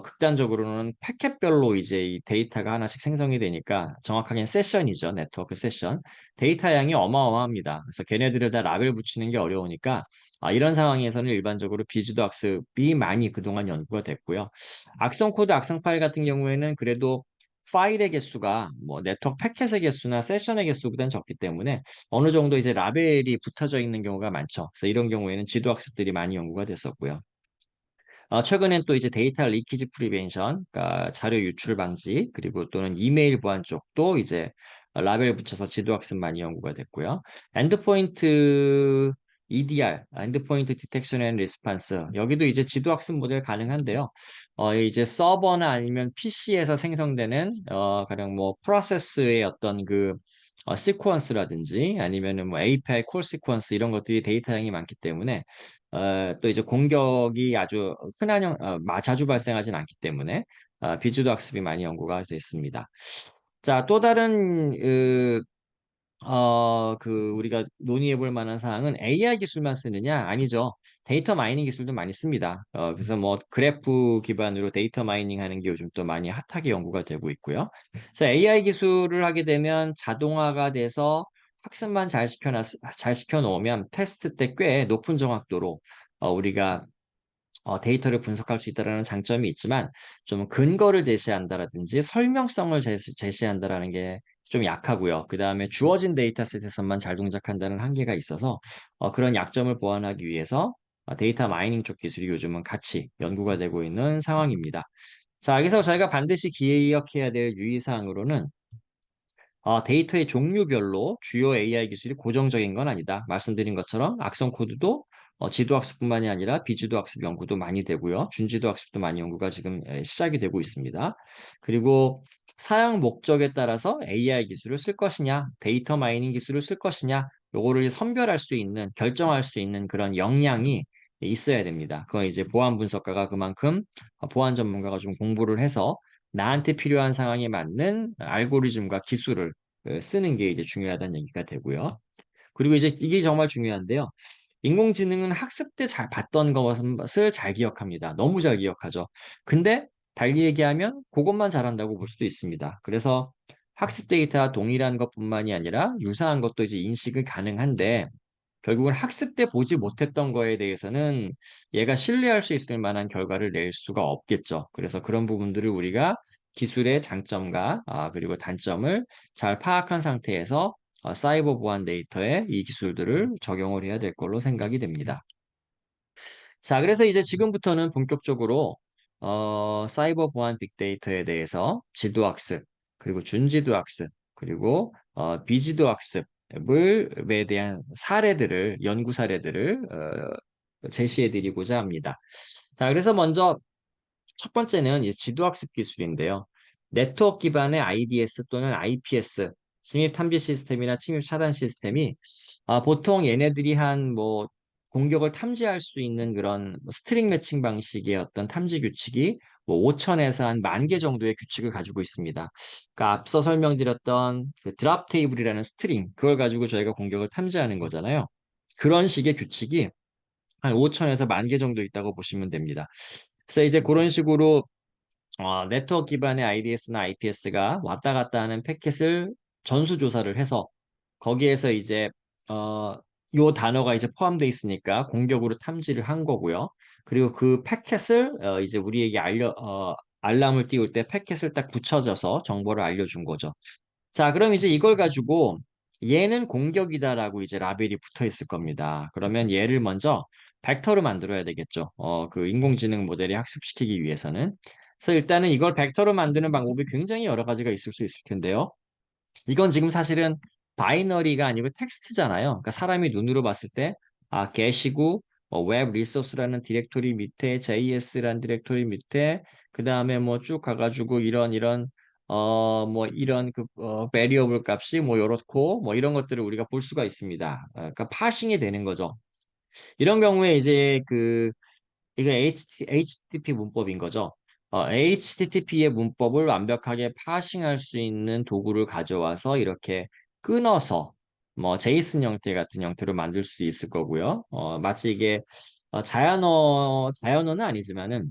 극단적으로는 패켓별로 이제 이 데이터가 하나씩 생성이 되니까 정확하게는 세션이죠. 네트워크 세션. 데이터 양이 어마어마합니다. 그래서 걔네들을 다 라벨 붙이는 게 어려우니까 이런 상황에서는 일반적으로 비주도 학습이 많이 그동안 연구가 됐고요. 악성 코드, 악성 파일 같은 경우에는 그래도 파일의 개수가 뭐 네트워크 패켓의 개수나 세션의 개수보다는 적기 때문에 어느 정도 이제 라벨이 붙어져 있는 경우가 많죠. 그래서 이런 경우에는 지도 학습들이 많이 연구가 됐었고요. 최근엔 또 이제 데이터 리키지 프리벤션, 그러니까 자료 유출 방지, 그리고 또는 이메일 보안 쪽도 이제 라벨 붙여서 지도 학습 많이 연구가 됐고요. 엔드포인트 EDR, Endpoint Detection and Response. 여기도 이제 지도학습 모델 가능한데요. 이제 서버나 아니면 PC에서 생성되는, 가령 뭐, 프로세스의 어떤 그, 시퀀스라든지 아니면은 뭐 API 콜 시퀀스 이런 것들이 데이터량이 많기 때문에 또 이제 공격이 아주 흔한 자주 발생하진 않기 때문에 비주도 학습이 많이 연구가 됐습니다. 자, 또 다른 우리가 논의해 볼 만한 사항은 AI 기술만 쓰느냐? 아니죠. 데이터 마이닝 기술도 많이 씁니다. 그래서 뭐 그래프 기반으로 데이터 마이닝 하는 게 요즘 또 많이 핫하게 연구가 되고 있고요. 그래서 AI 기술을 하게 되면 자동화가 돼서 학습만 잘 시켜놓으면 테스트 때 꽤 높은 정확도로 우리가 데이터를 분석할 수 있다는 장점이 있지만 좀 근거를 제시한다라든지 설명성을 제시한다라는 게 좀 약하고요. 그 다음에 주어진 데이터셋에서만 잘 동작한다는 한계가 있어서 그런 약점을 보완하기 위해서 데이터 마이닝 쪽 기술이 요즘은 같이 연구가 되고 있는 상황입니다. 자, 여기서 저희가 반드시 기억해야 될 유의사항으로는 데이터의 종류별로 주요 AI 기술이 고정적인 건 아니다. 말씀드린 것처럼 악성 코드도 지도 학습뿐만이 아니라 비지도 학습 연구도 많이 되고요. 준지도 학습도 많이 연구가 지금 시작이 되고 있습니다. 그리고 사용 목적에 따라서 AI 기술을 쓸 것이냐, 데이터 마이닝 기술을 쓸 것이냐, 요거를 선별할 수 있는, 결정할 수 있는 그런 역량이 있어야 됩니다. 그건 이제 보안 분석가가 그만큼 보안 전문가가 좀 공부를 해서 나한테 필요한 상황에 맞는 알고리즘과 기술을 쓰는 게 이제 중요하다는 얘기가 되고요. 그리고 이제 이게 정말 중요한데요. 인공지능은 학습 때 잘 봤던 것을 잘 기억합니다. 너무 잘 기억하죠. 근데 달리 얘기하면 그것만 잘한다고 볼 수도 있습니다. 그래서 학습 데이터와 동일한 것뿐만이 아니라 유사한 것도 이제 인식이 가능한데 결국은 학습 때 보지 못했던 거에 대해서는 얘가 신뢰할 수 있을 만한 결과를 낼 수가 없겠죠. 그래서 그런 부분들을 우리가 기술의 장점과 그리고 단점을 잘 파악한 상태에서 사이버 보안 데이터에 이 기술들을 적용을 해야 될 걸로 생각이 됩니다. 자, 그래서 이제 지금부터는 본격적으로 사이버 보안 빅데이터에 대해서 지도학습, 그리고 준지도학습, 그리고 비지도학습에 대한 사례들을, 연구 사례들을 제시해 드리고자 합니다. 자, 그래서 먼저 첫 번째는 이 지도학습 기술인데요. 네트워크 기반의 IDS 또는 IPS, 침입 탐지 시스템이나 침입 차단 시스템이 보통 얘네들이 한 뭐 공격을 탐지할 수 있는 그런 뭐 스트링 매칭 방식의 어떤 탐지 규칙이 뭐 5천에서 한 10,000개 정도의 규칙을 가지고 있습니다. 그러니까 앞서 설명드렸던 그 드랍 테이블이라는 스트링, 그걸 가지고 저희가 공격을 탐지하는 거잖아요. 그런 식의 규칙이 한 5천에서 10,000개 정도 있다고 보시면 됩니다. 그래서 이제 그런 식으로 네트워크 기반의 IDS나 IPS가 왔다 갔다 하는 패킷을 전수조사를 해서 거기에서 이제 요 단어가 이제 포함되어 있으니까 공격으로 탐지를 한 거고요. 그리고 그 패킷을 이제 우리에게 알람을 띄울 때 패킷을 딱 붙여줘서 정보를 알려준 거죠. 자, 그럼 이제 이걸 가지고 얘는 공격이다라고 이제 라벨이 붙어 있을 겁니다. 그러면 얘를 먼저 벡터로 만들어야 되겠죠. 그 인공지능 모델에 학습시키기 위해서는. 그래서 일단은 이걸 벡터로 만드는 방법이 굉장히 여러 가지가 있을 수 있을 텐데요. 이건 지금 사실은 바이너리가 아니고 텍스트잖아요. 그러니까 사람이 눈으로 봤을 때, 게시구, 웹 리소스라는 디렉토리 밑에, JS라는 디렉토리 밑에, 그 다음에 뭐 쭉 가가지고 뭐 이런 베리어블 값이 뭐 요렇고, 뭐 이런 것들을 우리가 볼 수가 있습니다. 그러니까 파싱이 되는 거죠. 이런 경우에 이제 이거 HTTP 문법인 거죠. HTTP의 문법을 완벽하게 파싱할 수 있는 도구를 가져와서 이렇게 끊어서 뭐 제이슨 형태 같은 형태로 만들 수도 있을 거고요. 마치 이게 자연어는 아니지만은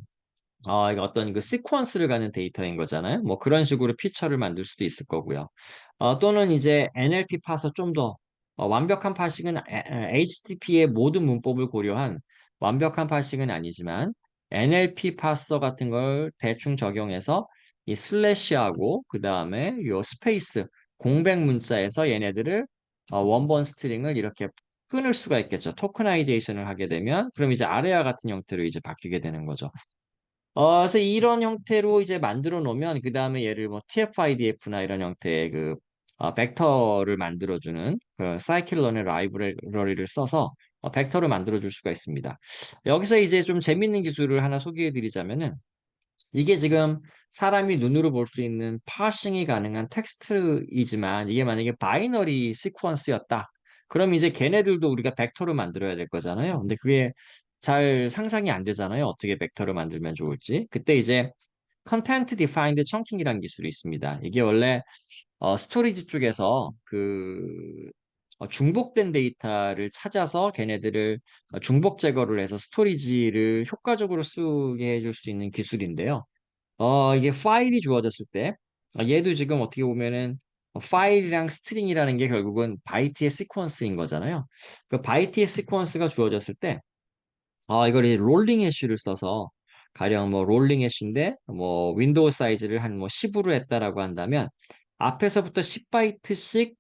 이거 어떤 그 시퀀스를 가는 데이터인 거잖아요. 뭐 그런 식으로 피처를 만들 수도 있을 거고요. 또는 이제 NLP 파서 좀 더 완벽한 파식은 HTTP의 모든 문법을 고려한 완벽한 파식은 아니지만 NLP 파서 같은 걸 대충 적용해서 이 슬래시하고 그 다음에 요 스페이스 공백 문자에서 얘네들을 원본 스트링을 이렇게 끊을 수가 있겠죠. 토커나이제이션을 하게 되면 그럼 이제 아래와 같은 형태로 이제 바뀌게 되는 거죠. 그래서 이런 형태로 이제 만들어 놓으면 그 다음에 얘를 뭐 TF-IDF나 이런 형태의 벡터를 만들어주는 그 사이클론의 라이브러리를 써서 벡터를 만들어 줄 수가 있습니다. 여기서 이제 좀 재밌는 기술을 하나 소개해 드리자면은 이게 지금 사람이 눈으로 볼 수 있는 파싱이 가능한 텍스트이지만 이게 만약에 바이너리 시퀀스였다. 그럼 이제 걔네들도 우리가 벡터로 만들어야 될 거잖아요. 근데 그게 잘 상상이 안 되잖아요. 어떻게 벡터를 만들면 좋을지. 그때 이제 Content Defined Chunking이라는 기술이 있습니다. 이게 원래 스토리지 쪽에서 중복된 데이터를 찾아서 걔네들을 중복 제거를 해서 스토리지를 효과적으로 쓰게 해줄 수 있는 기술인데요. 이게 파일이 주어졌을 때, 얘도 지금 어떻게 보면은 파일이랑 스트링이라는 게 결국은 바이트의 시퀀스인 거잖아요. 그 바이트의 시퀀스가 주어졌을 때, 이걸 이 롤링 해쉬를 써서 가령 뭐 롤링 해쉬인데 뭐 윈도우 사이즈를 한 뭐 10으로 했다라고 한다면 앞에서부터 10바이트씩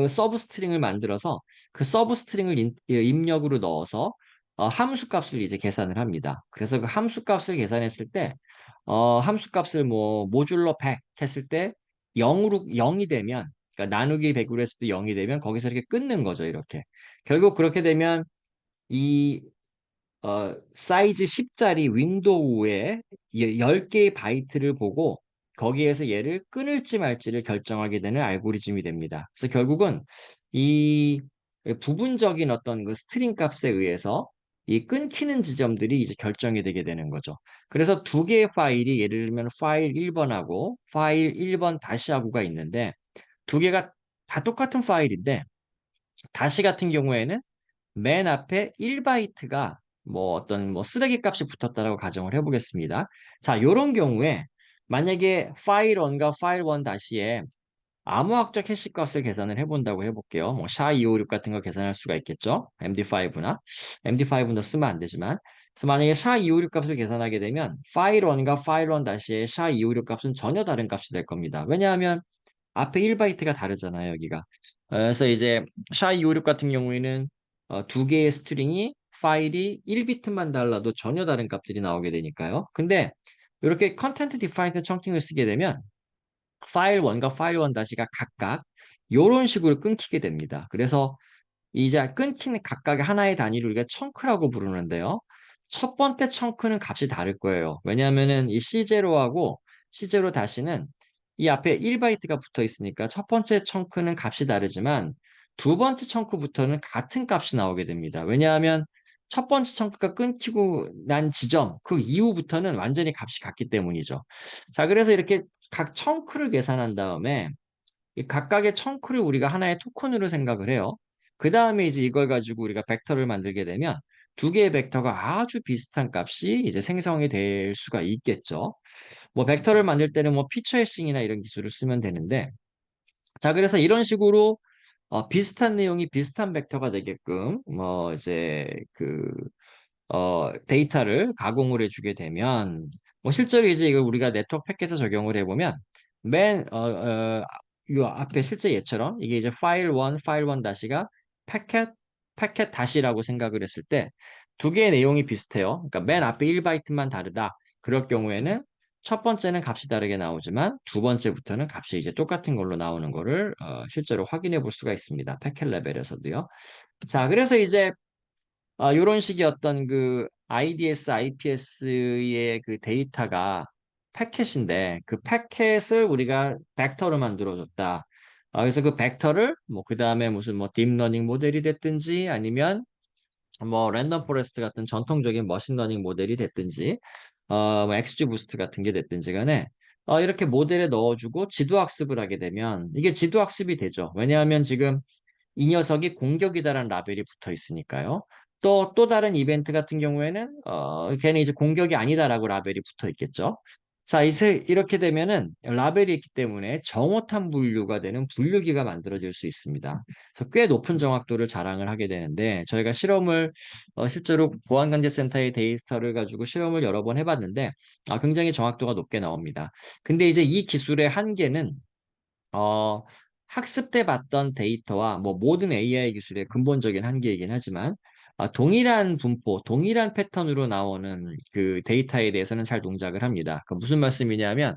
서브 스트링을 만들어서 그 서브 스트링을 입력으로 넣어서 함수 값을 이제 계산을 합니다. 그래서 그 함수 값을 계산했을 때 함수 값을 뭐 모듈러 100 했을 때 0이 되면 그러니까 나누기 100으로 했을 때 0이 되면 거기서 이렇게 끊는 거죠, 이렇게. 결국 그렇게 되면 이 사이즈 10짜리 윈도우에 10개의 바이트를 보고 거기에서 얘를 끊을지 말지를 결정하게 되는 알고리즘이 됩니다. 그래서 결국은 이 부분적인 어떤 그 스트링 값에 의해서 이 끊기는 지점들이 이제 결정이 되게 되는 거죠. 그래서 두 개의 파일이 예를 들면 파일 1번하고 파일 1번 다시하고가 있는데 두 개가 다 똑같은 파일인데 다시 같은 경우에는 맨 앞에 1바이트가 뭐 어떤 뭐 쓰레기 값이 붙었다라고 가정을 해보겠습니다. 자, 요런 경우에 만약에 파일 1과 파일 1 다시에 암호학적 해시 값을 계산을 해본다고 해볼게요. 뭐 SHA-256 같은 거 계산할 수가 있겠죠. MD5나 MD5는 쓰면 안 되지만 그래서 만약에 SHA-256 값을 계산하게 되면 파일 1과 파일 1 다시의 SHA-256 값은 전혀 다른 값이 될 겁니다. 왜냐하면 앞에 1바이트가 다르잖아요, 여기가. 그래서 이제 SHA-256 같은 경우에는 두 개의 스트링이 파일이 1비트만 달라도 전혀 다른 값들이 나오게 되니까요. 근데 이렇게 컨텐트 디파인드 청킹을 쓰게 되면 파일 1과 파일 1 다시가 각각 이런 식으로 끊기게 됩니다. 그래서 이제 끊기는 각각의 하나의 단위를 우리가 청크라고 부르는데요. 첫 번째 청크는 값이 다를 거예요. 왜냐하면은 이 C0하고 C0 다시는 이 앞에 1바이트가 붙어 있으니까 첫 번째 청크는 값이 다르지만 두 번째 청크부터는 같은 값이 나오게 됩니다. 왜냐하면 첫 번째 청크가 끊기고 난 지점, 그 이후부터는 완전히 값이 같기 때문이죠. 자, 그래서 이렇게 각 청크를 계산한 다음에 이 각각의 청크를 우리가 하나의 토큰으로 생각을 해요. 그 다음에 이제 이걸 가지고 우리가 벡터를 만들게 되면 두 개의 벡터가 아주 비슷한 값이 이제 생성이 될 수가 있겠죠. 뭐 벡터를 만들 때는 뭐 피처 해싱이나 이런 기술을 쓰면 되는데 자 그래서 이런 식으로 비슷한 내용이 비슷한 벡터가 되게끔 뭐 이제 데이터를 가공을 해주게 되면, 뭐 실제로 이제 이걸 우리가 네트워크 패킷에 적용을 해보면, 요 앞에 실제 얘처럼 이게 이제 파일 1 다시가 패켓, 패켓 다시라고 생각을 했을 때, 두 개의 내용이 비슷해요. 그러니까 맨 앞에 1바이트만 다르다. 그럴 경우에는 첫 번째는 값이 다르게 나오지만 두 번째부터는 값이 이제 똑같은 걸로 나오는 거를 실제로 확인해 볼 수가 있습니다. 패켓 레벨에서도요. 자, 그래서 이제 이런 식의 어떤 그 IDS, IPS의 그 데이터가 패켓인데 그 패켓을 우리가 벡터로 만들어줬다. 그래서 그 벡터를 뭐 그 다음에 무슨 뭐 딥러닝 모델이 됐든지 아니면 뭐 랜덤 포레스트 같은 전통적인 머신러닝 모델이 됐든지 뭐 XG 부스트 같은 게 됐든지 간에 이렇게 모델에 넣어주고 지도 학습을 하게 되면 이게 지도 학습이 되죠. 왜냐하면 지금 이 녀석이 공격이다라는 라벨이 붙어 있으니까요. 또 다른 이벤트 같은 경우에는 걔는 이제 공격이 아니다라고 라벨이 붙어 있겠죠. 자, 이제 이렇게 되면은 라벨이 있기 때문에 정오탄 분류가 되는 분류기가 만들어질 수 있습니다. 그래서 꽤 높은 정확도를 자랑을 하게 되는데 저희가 실험을 실제로 보안관제센터의 데이터를 가지고 실험을 여러 번 해봤는데 굉장히 정확도가 높게 나옵니다. 근데 이제 이 기술의 한계는 어, 학습 때 봤던 데이터와 뭐 모든 AI 기술의 근본적인 한계이긴 하지만 동일한 분포, 동일한 패턴으로 나오는 그 데이터에 대해서는 잘 동작을 합니다. 그 무슨 말씀이냐면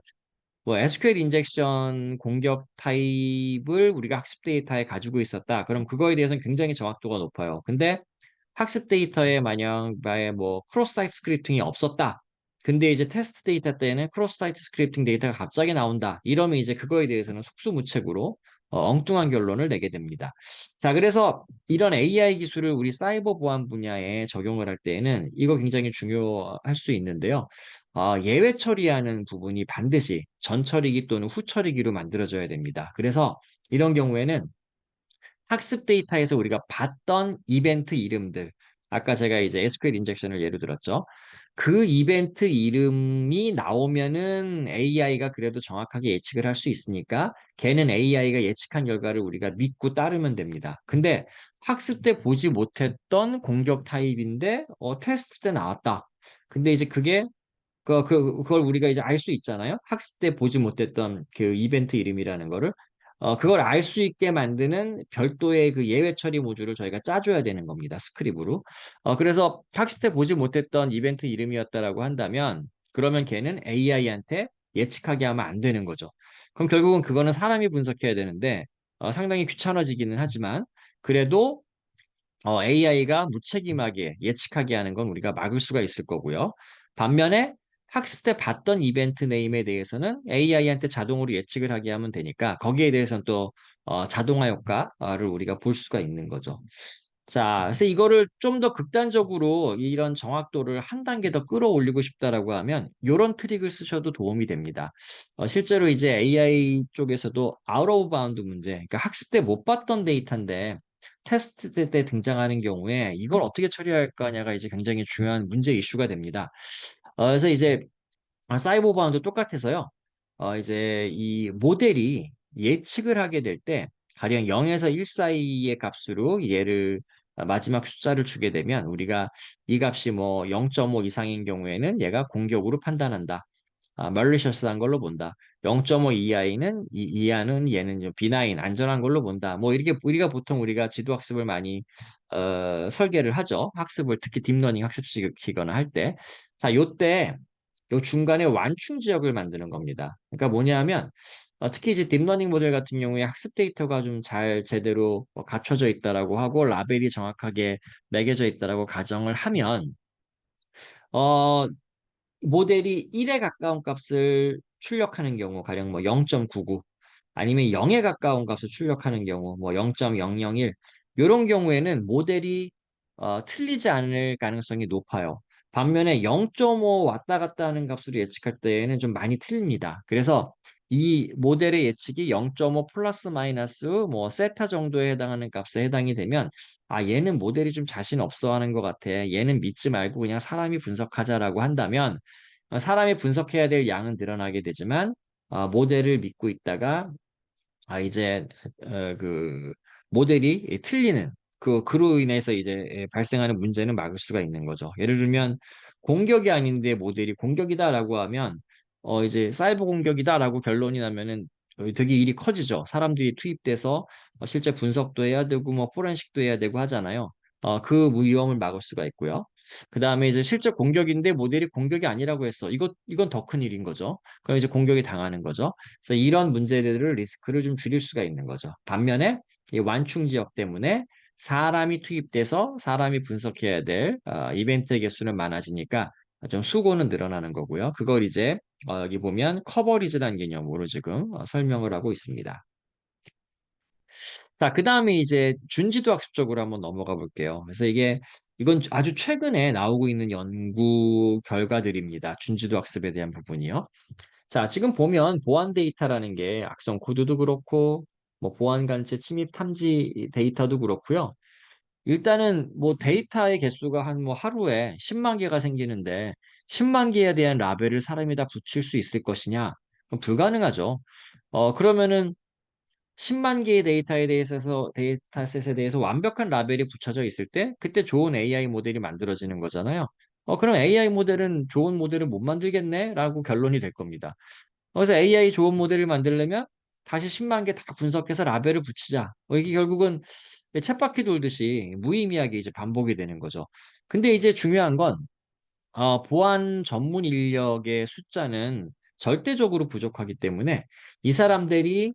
뭐 SQL 인젝션 공격 타입을 우리가 학습 데이터에 가지고 있었다. 그럼 그거에 대해서는 굉장히 정확도가 높아요. 근데 학습 데이터에 만약 뭐 크로스 사이트 스크립팅이 없었다. 근데 이제 테스트 데이터 때는 크로스 사이트 스크립팅 데이터가 갑자기 나온다. 이러면 이제 그거에 대해서는 속수무책으로 엉뚱한 결론을 내게 됩니다. 자, 그래서 이런 AI 기술을 우리 사이버 보안 분야에 적용을 할 때에는 이거 굉장히 중요할 수 있는데요. 예외 처리하는 부분이 반드시 전처리기 또는 후처리기로 만들어져야 됩니다. 그래서 이런 경우에는 학습 데이터에서 우리가 봤던 이벤트 이름들, 아까 제가 이제 SQL 인젝션을 예로 들었죠. 그 이벤트 이름이 나오면은 AI가 그래도 정확하게 예측을 할 수 있으니까 걔는 AI가 예측한 결과를 우리가 믿고 따르면 됩니다. 근데 학습 때 보지 못했던 공격 타입인데 테스트 때 나왔다. 근데 이제 그걸 우리가 이제 알 수 있잖아요. 학습 때 보지 못했던 그 이벤트 이름이라는 거를. 그걸 알 수 있게 만드는 별도의 그 예외 처리 모듈을 저희가 짜줘야 되는 겁니다. 스크립으로. 그래서 학습 때 보지 못했던 이벤트 이름이었다라고 한다면, 그러면 걔는 AI한테 예측하게 하면 안 되는 거죠. 그럼 결국은 그거는 사람이 분석해야 되는데, 상당히 귀찮아지기는 하지만, 그래도 AI가 무책임하게 예측하게 하는 건 우리가 막을 수가 있을 거고요. 반면에 학습 때 봤던 이벤트 네임에 대해서는 AI한테 자동으로 예측을 하게 하면 되니까 거기에 대해서는 또 자동화 효과를 우리가 볼 수가 있는 거죠. 자, 그래서 이거를 좀 더 극단적으로 이런 정확도를 한 단계 더 끌어올리고 싶다라고 하면 이런 트릭을 쓰셔도 도움이 됩니다. 실제로 이제 AI 쪽에서도 out of bound 문제, 그러니까 학습 때 못 봤던 데이터인데 테스트 때 등장하는 경우에 이걸 어떻게 처리할 거냐가 이제 굉장히 중요한 문제 이슈가 됩니다. 그래서 이제 사이버 보안도 똑같아서요. 이제 이 모델이 예측을 하게 될 때 가령 0에서 1 사이의 값으로 얘를 마지막 숫자를 주게 되면 우리가 이 값이 뭐 0.5 이상인 경우에는 얘가 공격으로 판단한다. mallicious한 걸로 본다. 0.5 이하는 이하는 얘는 좀 비나인 안전한 걸로 본다. 뭐 이렇게 우리가 보통 우리가 지도 학습을 많이 설계를 하죠. 학습을 특히 딥러닝 학습시키거나 할 때. 자, 요때 요 중간에 완충 지역을 만드는 겁니다. 그러니까 뭐냐면 특히 이제 딥러닝 모델 같은 경우에 학습 데이터가 좀 잘 제대로 갖춰져 있다라고 하고 라벨이 정확하게 매겨져 있다라고 가정을 하면 어 모델이 1에 가까운 값을 출력하는 경우, 가령 뭐 0.99, 아니면 0에 가까운 값을 출력하는 경우, 뭐 0.001, 이런 경우에는 모델이 틀리지 않을 가능성이 높아요. 반면에 0.5 왔다 갔다 하는 값으로 예측할 때에는 좀 많이 틀립니다. 그래서 이 모델의 예측이 0.5 플러스 마이너스 뭐 세타 정도에 해당하는 값에 해당이 되면 얘는 모델이 좀 자신 없어 하는 것 같아. 얘는 믿지 말고 그냥 사람이 분석하자라고 한다면 사람이 분석해야 될 양은 늘어나게 되지만 모델을 믿고 있다가 이제 그 모델이 틀리는 그로 인해서 이제 발생하는 문제는 막을 수가 있는 거죠. 예를 들면 공격이 아닌데 모델이 공격이다라고 하면 이제 사이버 공격이다라고 결론이 나면은 되게 일이 커지죠. 사람들이 투입돼서 실제 분석도 해야 되고 뭐 포렌식도 해야 되고 하잖아요. 그 위험을 막을 수가 있고요. 그 다음에 이제 실제 공격인데 모델이 공격이 아니라고 했어. 이건 더 큰 일인 거죠. 그럼 이제 공격이 당하는 거죠. 그래서 이런 문제들을 리스크를 좀 줄일 수가 있는 거죠. 반면에 이 완충 지역 때문에 사람이 투입돼서 사람이 분석해야 될 이벤트의 개수는 많아지니까 좀 수고는 늘어나는 거고요. 그걸 이제 여기 보면 커버리지라는 개념으로 지금 설명을 하고 있습니다. 자, 그 다음에 이제 준지도 학습 적으로 한번 넘어가 볼게요. 그래서 이건 아주 최근에 나오고 있는 연구 결과들입니다. 준지도 학습에 대한 부분이요. 자, 지금 보면 보안 데이터라는 게 악성 코드도 그렇고, 뭐 보안 관체 침입 탐지 데이터도 그렇고요. 일단은 뭐 데이터의 개수가 한 뭐 하루에 10만 개가 생기는데 10만 개에 대한 라벨을 사람이 다 붙일 수 있을 것이냐? 그럼 불가능하죠. 그러면은 10만 개의 데이터셋에 대해서 완벽한 라벨이 붙여져 있을 때 그때 좋은 AI 모델이 만들어지는 거잖아요. 그럼 AI 모델은 좋은 모델을 못 만들겠네? 라고 결론이 될 겁니다. 그래서 AI 좋은 모델을 만들려면 다시 10만 개 다 분석해서 라벨을 붙이자. 이게 결국은 쳇바퀴 돌듯이 무의미하게 이제 반복이 되는 거죠. 근데 이제 중요한 건 보안 전문 인력의 숫자는 절대적으로 부족하기 때문에 이 사람들이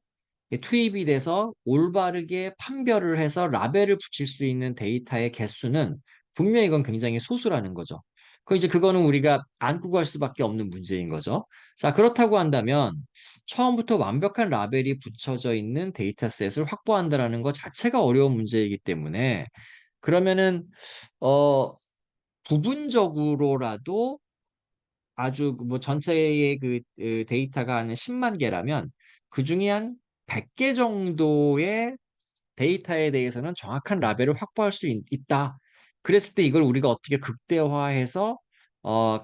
투입이 돼서 올바르게 판별을 해서 라벨을 붙일 수 있는 데이터의 개수는 분명히 이건 굉장히 소수라는 거죠. 그 이제 그거는 우리가 안고 갈 수밖에 없는 문제인 거죠. 자, 그렇다고 한다면 처음부터 완벽한 라벨이 붙여져 있는 데이터셋을 확보한다라는 것 자체가 어려운 문제이기 때문에 그러면은 어 부분적으로라도 아주 뭐 전체의 그 데이터가 한 10만 개라면 그중에 한 100개 정도의 데이터에 대해서는 정확한 라벨을 확보할 수 있다. 그랬을 때 이걸 우리가 어떻게 극대화해서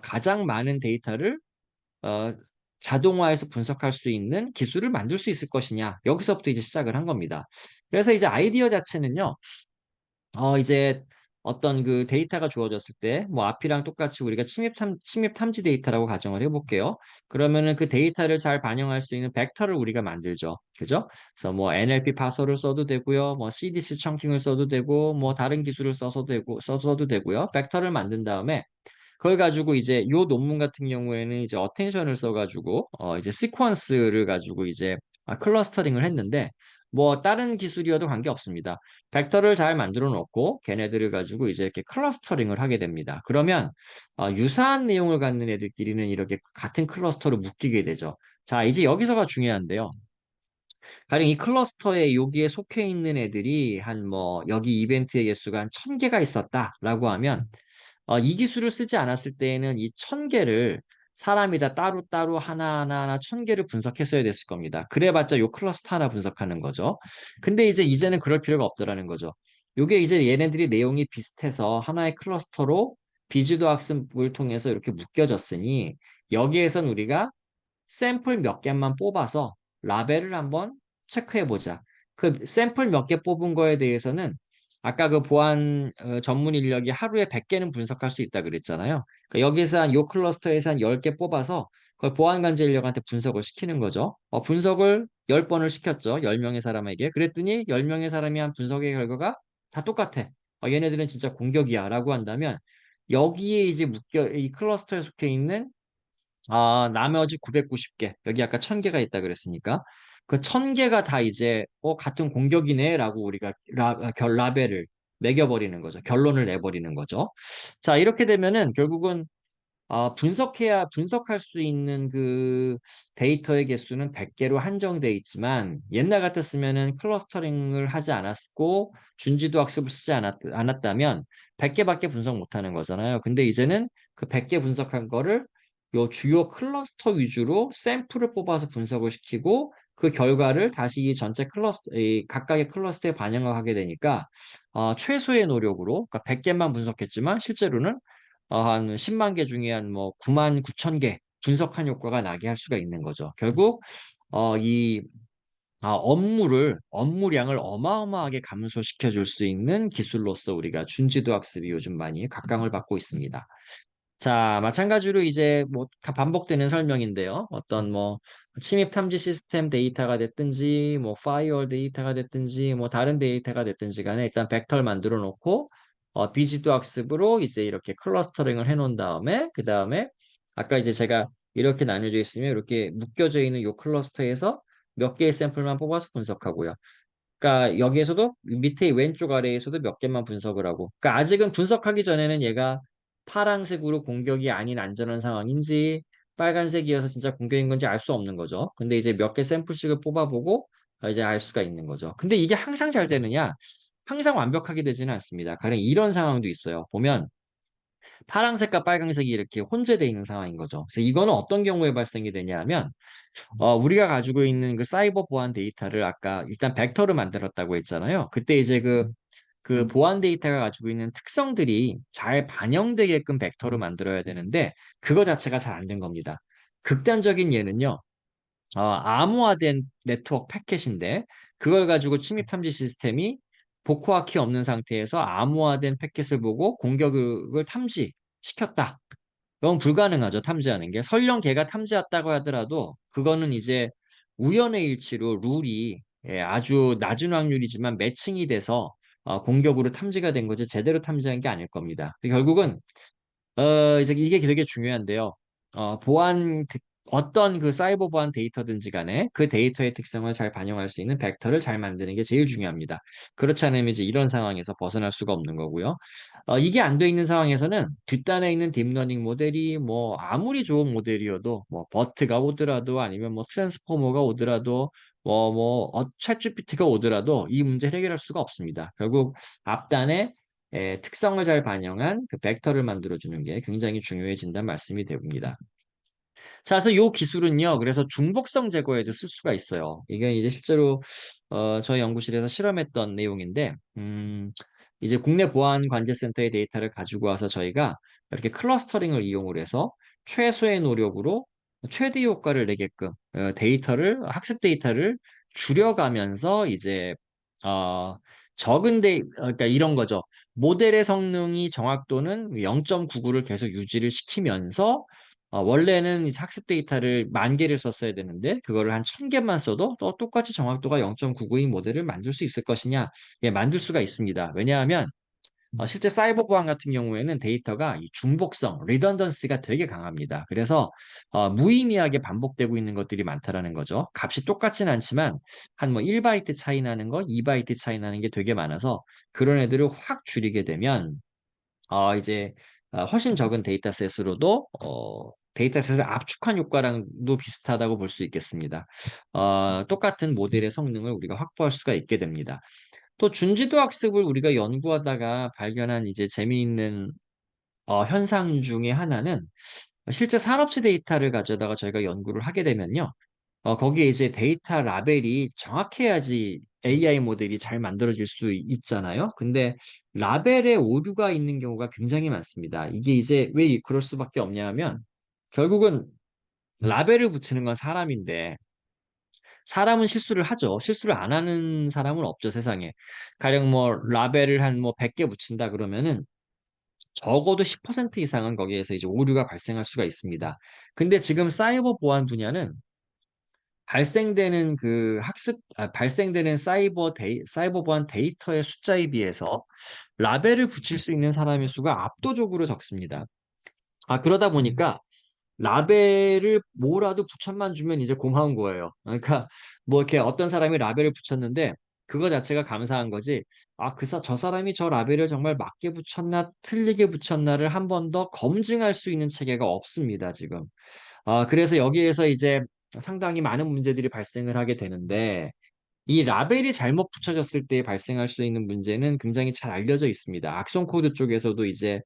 가장 많은 데이터를 어, 자동화해서 분석할 수 있는 기술을 만들 수 있을 것이냐. 여기서부터 이제 시작을 한 겁니다. 그래서 이제 아이디어 자체는요. 이제 어떤 그 데이터가 주어졌을 때, 뭐 앞이랑 똑같이 우리가 침입 탐지 데이터라고 가정을 해볼게요. 그러면은 그 데이터를 잘 반영할 수 있는 벡터를 우리가 만들죠. 그죠? 그래서 뭐 NLP 파서를 써도 되고요. 뭐 CDC 청킹을 써도 되고, 뭐 다른 기술을 써도 되고요. 벡터를 만든 다음에 그걸 가지고 이제 요 논문 같은 경우에는 이제 어텐션을 써가지고 이제 시퀀스를 가지고 이제 클러스터링을 했는데 뭐 다른 기술이어도 관계없습니다. 벡터를 잘 만들어 놓고 걔네들을 가지고 이제 이렇게 클러스터링을 하게 됩니다. 그러면 유사한 내용을 갖는 애들끼리는 이렇게 같은 클러스터로 묶이게 되죠. 자, 이제 여기서가 중요한데요. 가령 이 클러스터에 여기에 속해 있는 애들이 한 뭐 여기 이벤트의 개수가 한 1000개가 있었다라고 하면 이 기술을 쓰지 않았을 때에는 이 1000개를 사람이 다 따로따로 하나하나 1000개를 분석했어야 됐을 겁니다. 그래봤자 요 클러스터 하나 분석하는 거죠. 근데 이제 이제는 그럴 필요가 없더라는 거죠. 요게 이제 얘네들이 내용이 비슷해서 하나의 클러스터로 비주도 학습을 통해서 이렇게 묶여졌으니 여기에선 우리가 샘플 몇 개만 뽑아서 라벨을 한번 체크해 보자. 그 샘플 몇 개 뽑은 거에 대해서는 아까 그 보안 전문 인력이 하루에 100개는 분석할 수 있다 그랬잖아요. 그러니까 여기서 한 요 클러스터에서 한 10개 뽑아서 그걸 보안 관제 인력한테 분석을 시키는 거죠. 분석을 10번을 시켰죠. 10명의 사람에게. 그랬더니 10명의 사람이 한 분석의 결과가 다 똑같아. 얘네들은 진짜 공격이야 라고 한다면 여기에 이제 이 클러스터에 속해 있는 나머지 990개, 여기 아까 1000개가 있다 그랬으니까, 그 1000개가 다 이제, 같은 공격이네라고 우리가 라벨을 매겨버리는 거죠. 결론을 내버리는 거죠. 자, 이렇게 되면은 결국은 분석할 수 있는 그 데이터의 개수는 100개로 한정돼 있지만 옛날 같았으면은 클러스터링을 하지 않았고 준지도 학습을 쓰지 않았다면 100개밖에 분석 못 하는 거잖아요. 근데 이제는 그 100개 분석한 거를 요 주요 클러스터 위주로 샘플을 뽑아서 분석을 시키고 그 결과를 다시 이 전체 이 각각의 클러스터에 반영을 하게 되니까 최소의 노력으로 그러니까 100개만 분석했지만 실제로는 한 10만 개 중에 한 뭐 9만 9천 개 분석한 효과가 나게 할 수가 있는 거죠. 결국 이 업무량을 어마어마하게 감소시켜 줄 수 있는 기술로서 우리가 준지도 학습이 요즘 많이 각광을 받고 있습니다. 자, 마찬가지로 이제 뭐 반복되는 설명인데요. 어떤 뭐 침입 탐지 시스템 데이터가 됐든지 뭐 파이어월 데이터가 됐든지 뭐 다른 데이터가 됐든지 간에 일단 벡터를 만들어 놓고 비지도 학습으로 이제 이렇게 클러스터링을 해 놓은 다음에 그다음에 아까 이제 제가 이렇게 나뉘어져 있으면 이렇게 묶여져 있는 요 클러스터에서 몇 개의 샘플만 뽑아서 분석하고요. 그러니까 여기에서도 밑에 왼쪽 아래에서도 몇 개만 분석을 하고 그러니까 아직은 분석하기 전에는 얘가 파란색으로 공격이 아닌 안전한 상황인지 빨간색이어서 진짜 공격인 건지 알 수 없는 거죠. 근데 이제 몇 개 샘플씩을 뽑아보고 이제 알 수가 있는 거죠. 근데 이게 항상 잘 되느냐? 항상 완벽하게 되지는 않습니다. 가령 이런 상황도 있어요. 보면 파란색과 빨간색이 이렇게 혼재되어 있는 상황인 거죠. 그래서 이거는 어떤 경우에 발생이 되냐면 우리가 가지고 있는 그 사이버 보안 데이터를 아까 일단 벡터를 만들었다고 했잖아요. 그때 이제 그 보안 데이터가 가지고 있는 특성들이 잘 반영되게끔 벡터를 만들어야 되는데 그거 자체가 잘 안 된 겁니다. 극단적인 예는요. 암호화된 네트워크 패켓인데 그걸 가지고 침입 탐지 시스템이 복호화 키 없는 상태에서 암호화된 패켓을 보고 공격을 탐지시켰다. 그건 불가능하죠, 탐지하는 게. 설령 걔가 탐지했다고 하더라도, 그거는 이제 우연의 일치로 룰이 아주 낮은 확률이지만 매칭이 돼서 공격으로 탐지가 된 거지, 제대로 탐지한 게 아닐 겁니다. 결국은, 이제 이게 되게 중요한데요. 보안 어떤 그 사이버 보안 데이터든지 간에 그 데이터의 특성을 잘 반영할 수 있는 벡터를 잘 만드는 게 제일 중요합니다. 그렇지 않으면 이제 이런 상황에서 벗어날 수가 없는 거고요. 이게 안 돼 있는 상황에서는 뒷단에 있는 딥러닝 모델이 뭐 아무리 좋은 모델이어도 뭐 버트가 오더라도 아니면 뭐 트랜스포머가 오더라도 챗GPT가 오더라도 이 문제를 해결할 수가 없습니다. 결국 앞단에 특성을 잘 반영한 그 벡터를 만들어주는 게 굉장히 중요해진다는 말씀이 됩니다. 자, 그래서 이 기술은요, 그래서 중복성 제거에도 쓸 수가 있어요. 이게 이제 실제로, 저희 연구실에서 실험했던 내용인데, 이제 국내 보안관제센터의 데이터를 가지고 와서 저희가 이렇게 클러스터링을 이용을 해서 최소의 노력으로 최대 효과를 내게끔 학습 데이터를 줄여가면서 이제, 어, 그러니까 이런 거죠. 모델의 성능이 정확도는 0.99를 계속 유지를 시키면서 원래는 이제 학습 데이터를 10,000개를 썼어야 되는데 그거를 한 1,000개만 써도 또 똑같이 정확도가 0.99인 모델을 만들 수 있을 것이냐? 예, 만들 수가 있습니다. 왜냐하면 실제 사이버 보안 같은 경우에는 데이터가 이 중복성, 리던던시가 되게 강합니다. 그래서 무의미하게 반복되고 있는 것들이 많다라는 거죠. 값이 똑같진 않지만 한 뭐 1바이트 차이 나는 거, 2바이트 차이 나는 게 되게 많아서 그런 애들을 확 줄이게 되면 이제 훨씬 적은 데이터셋으로도 데이터셋을 압축한 효과랑도 비슷하다고 볼 수 있겠습니다. 똑같은 모델의 성능을 우리가 확보할 수가 있게 됩니다. 또 준지도 학습을 우리가 연구하다가 발견한 이제 재미있는 현상 중에 하나는 실제 산업체 데이터를 가져다가 저희가 연구를 하게 되면요. 거기에 이제 데이터 라벨이 정확해야지 AI 모델이 잘 만들어질 수 있잖아요. 근데 라벨에 오류가 있는 경우가 굉장히 많습니다. 이게 이제 왜 그럴 수밖에 없냐 하면 결국은 라벨을 붙이는 건 사람인데 사람은 실수를 하죠. 실수를 안 하는 사람은 없죠, 세상에. 가령 뭐 라벨을 한 뭐 100개 붙인다 그러면은 적어도 10% 이상은 거기에서 이제 오류가 발생할 수가 있습니다. 근데 지금 사이버 보안 분야는 발생되는 사이버 보안 데이터의 숫자에 비해서 라벨을 붙일 수 있는 사람의 수가 압도적으로 적습니다. 그러다 보니까 라벨을 뭐라도 붙여만 주면 이제 고마운 거예요. 그러니까 뭐 이렇게 어떤 사람이 라벨을 붙였는데 그거 자체가 감사한 거지. 저 사람이 저 라벨을 정말 맞게 붙였나 틀리게 붙였나를 한 번 더 검증할 수 있는 체계가 없습니다, 지금. 그래서 여기에서 이제 상당히 많은 문제들이 발생을 하게 되는데 이 라벨이 잘못 붙여졌을 때 발생할 수 있는 문제는 굉장히 잘 알려져 있습니다. 악성 코드 쪽에서도 이제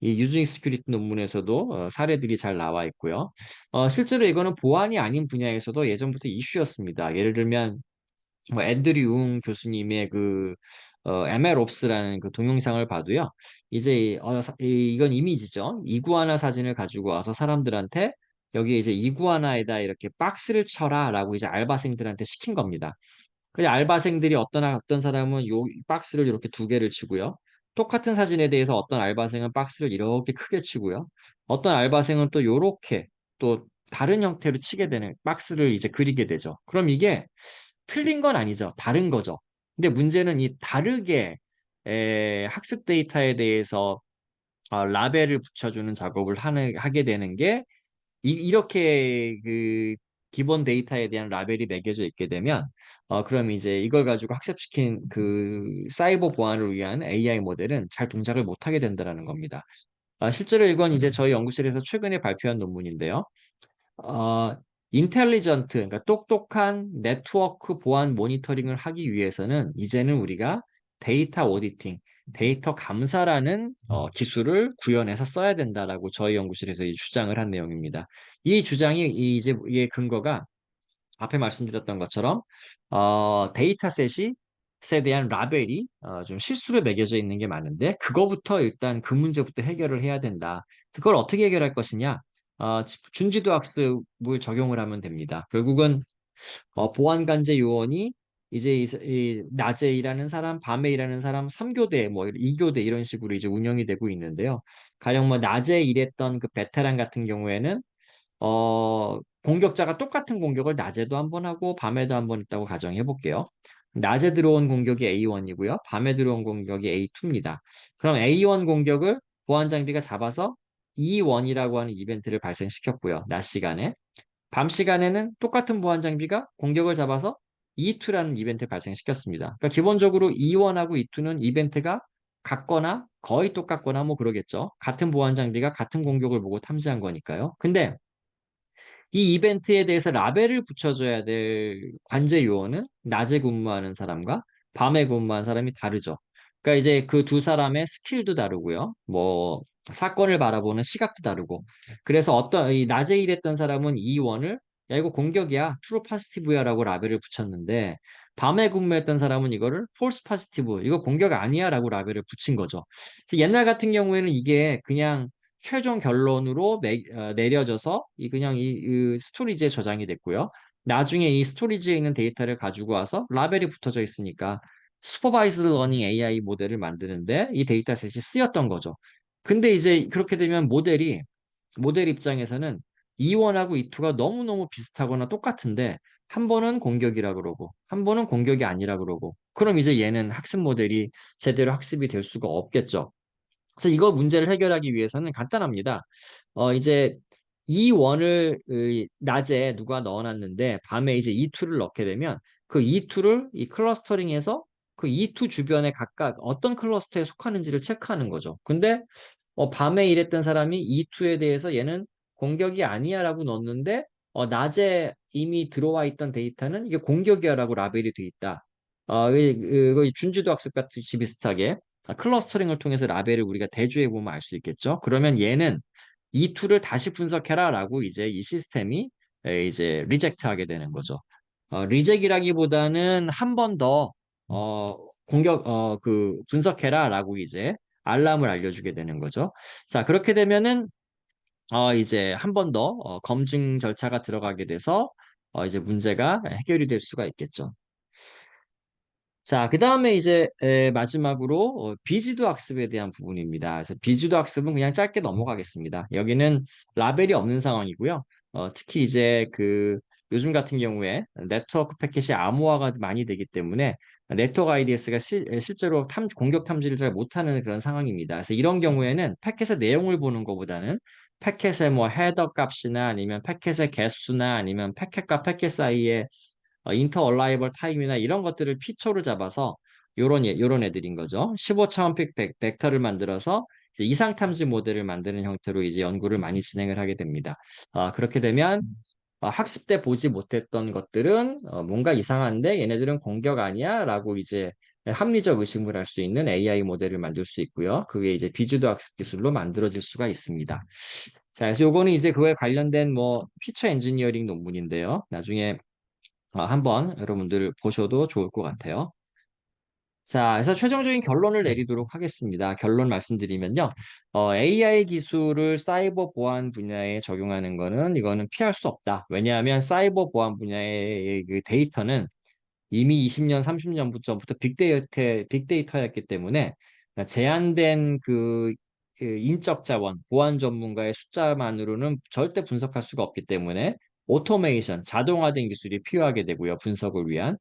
이 유즈잉 스큐리티 논문에서도 사례들이 잘 나와 있고요. 실제로 이거는 보안이 아닌 분야에서도 예전부터 이슈였습니다. 예를 들면 뭐 앤드류 웅 교수님의 그 MLOps라는 그 동영상을 봐도요. 이제 이건 이미지죠. 이구아나 사진을 가지고 와서 사람들한테 여기에 이제 이구아나에다 이렇게 박스를 쳐라라고 이제 알바생들한테 시킨 겁니다. 그 알바생들이 어떤 사람은 요 박스를 이렇게 2개를 치고요. 똑같은 사진에 대해서 어떤 알바생은 박스를 이렇게 크게 치고요. 어떤 알바생은 또 요렇게 또 다른 형태로 치게 되는 박스를 이제 그리게 되죠. 그럼 이게 틀린 건 아니죠. 다른 거죠. 근데 문제는 이 다르게 학습 데이터에 대해서 라벨을 붙여주는 작업을 하게 되는 게 이렇게 그 기본 데이터에 대한 라벨이 매겨져 있게 되면 그럼 이제 이걸 가지고 학습시킨 그 사이버 보안을 위한 AI 모델은 잘 동작을 못 하게 된다는 겁니다. 실제로 이건 이제 저희 연구실에서 최근에 발표한 논문인데요. 어, 그러니까 똑똑한 네트워크 보안 모니터링을 하기 위해서는 이제는 우리가 데이터 오디팅, 데이터 감사라는 기술을 구현해서 써야 된다라고 저희 연구실에서 주장을 한 내용입니다. 이 주장이 이제 이의 근거가 앞에 말씀드렸던 것처럼 데이터셋에 대한 라벨이 좀 실수로 매겨져 있는 게 많은데 그거부터 일단 그 문제부터 해결을 해야 된다. 그걸 어떻게 해결할 것이냐? 준지도 학습을 적용을 하면 됩니다. 결국은 보안관제 요원이 이제 낮에 일하는 사람, 밤에 일하는 사람, 3교대, 뭐 2교대 이런 식으로 이제 운영이 되고 있는데요. 가령 뭐 낮에 일했던 그 베테랑 같은 경우에는 공격자가 똑같은 공격을 낮에도 한 번 하고 밤에도 한 번 했다고 가정해 볼게요. 낮에 들어온 공격이 A1이고요. 밤에 들어온 공격이 A2입니다. 그럼 A1 공격을 보안 장비가 잡아서 E1이라고 하는 이벤트를 발생시켰고요. 낮 시간에. 밤 시간에는 똑같은 보안 장비가 공격을 잡아서 E2라는 이벤트를 발생시켰습니다. 그러니까 기본적으로 E1하고 E2는 이벤트가 같거나 거의 똑같거나 뭐 그러겠죠. 같은 보안 장비가 같은 공격을 보고 탐지한 거니까요. 근데 이 이벤트에 대해서 라벨을 붙여줘야 될 관제 요원은 낮에 근무하는 사람과 밤에 근무하는 사람이 다르죠. 그러니까 이제 그 두 사람의 스킬도 다르고요. 뭐 사건을 바라보는 시각도 다르고. 그래서 어떤 이 낮에 일했던 사람은 이 원을 야 이거 공격이야, 트루 파지티브야라고 라벨을 붙였는데 밤에 근무했던 사람은 이거를 폴스 파지티브, 이거 공격 아니야라고 라벨을 붙인 거죠. 그래서 옛날 같은 경우에는 이게 그냥 최종 결론으로 내려져서 이 그냥 이 스토리지에 저장이 됐고요. 나중에 이 스토리지에 있는 데이터를 가지고 와서 라벨이 붙어져 있으니까 슈퍼바이즈드 러닝 AI 모델을 만드는데 이 데이터셋이 쓰였던 거죠. 근데 이제 그렇게 되면 모델 입장에서는 E1하고 E2가 너무너무 비슷하거나 똑같은데 한 번은 공격이라 그러고 한 번은 공격이 아니라 그러고 그럼 이제 얘는 학습 모델이 제대로 학습이 될 수가 없겠죠. 그래서 이거 문제를 해결하기 위해서는 간단합니다. 이제 이 원을 낮에 누가 넣어놨는데 밤에 이제 E2를 넣게 되면 그 E2를 이 클러스터링해서 그 E2 주변에 각각 어떤 클러스터에 속하는지를 체크하는 거죠. 근데 밤에 일했던 사람이 E2에 대해서 얘는 공격이 아니야라고 넣었는데 낮에 이미 들어와 있던 데이터는 이게 공격이야라고 라벨이 돼 있다. 준지도 학습 같이 비슷하게 클러스터링을 통해서 라벨을 우리가 대조해 보면 알 수 있겠죠. 그러면 얘는 E2를 다시 분석해라라고 이제 이 시스템이 이제 리젝트하게 되는 거죠. 리젝이라기보다는 한 번 더 분석해라라고 이제 알람을 알려주게 되는 거죠. 자, 그렇게 되면은 이제 한 번 더 검증 절차가 들어가게 돼서 이제 문제가 해결이 될 수가 있겠죠. 자, 그 다음에 이제 마지막으로 비지도 학습에 대한 부분입니다. 그래서 비지도 학습은 그냥 짧게 넘어가겠습니다. 여기는 라벨이 없는 상황이고요. 특히 이제 그 요즘 같은 경우에 네트워크 패킷이 암호화가 많이 되기 때문에 네트워크 IDS가 실제로 공격 탐지를 잘 못하는 그런 상황입니다. 그래서 이런 경우에는 패킷의 내용을 보는 것보다는 패킷의 뭐 헤더 값이나 아니면 패킷의 개수나 아니면 패킷과 패킷 사이에 인터 얼라이벌 타임이나 이런 것들을 피처로 잡아서 요런 애들인 거죠. 15차원 벡터를 만들어서 이제 이상 탐지 모델을 만드는 형태로 이제 연구를 많이 진행을 하게 됩니다. 그렇게 되면 학습 때 보지 못했던 것들은 뭔가 이상한데 얘네들은 공격 아니야라고 이제 합리적 의심을 할 수 있는 AI 모델을 만들 수 있고요. 그게 이제 비주도 학습 기술로 만들어질 수가 있습니다. 자, 그래서 요거는 이제 그거에 관련된 뭐 피처 엔지니어링 논문인데요. 나중에 한번 여러분들 보셔도 좋을 것 같아요. 자, 그래서 최종적인 결론을 내리도록 하겠습니다. 결론 말씀드리면요. AI 기술을 사이버 보안 분야에 적용하는 거는 이거는 피할 수 없다. 왜냐하면 사이버 보안 분야의 그 데이터는 이미 20년, 30년 전부터 빅데이터였기 때문에 제한된 그 인적 자원, 보안 전문가의 숫자만으로는 절대 분석할 수가 없기 때문에 오토메이션, 자동화된 기술이 필요하게 되고요. 분석을 위한.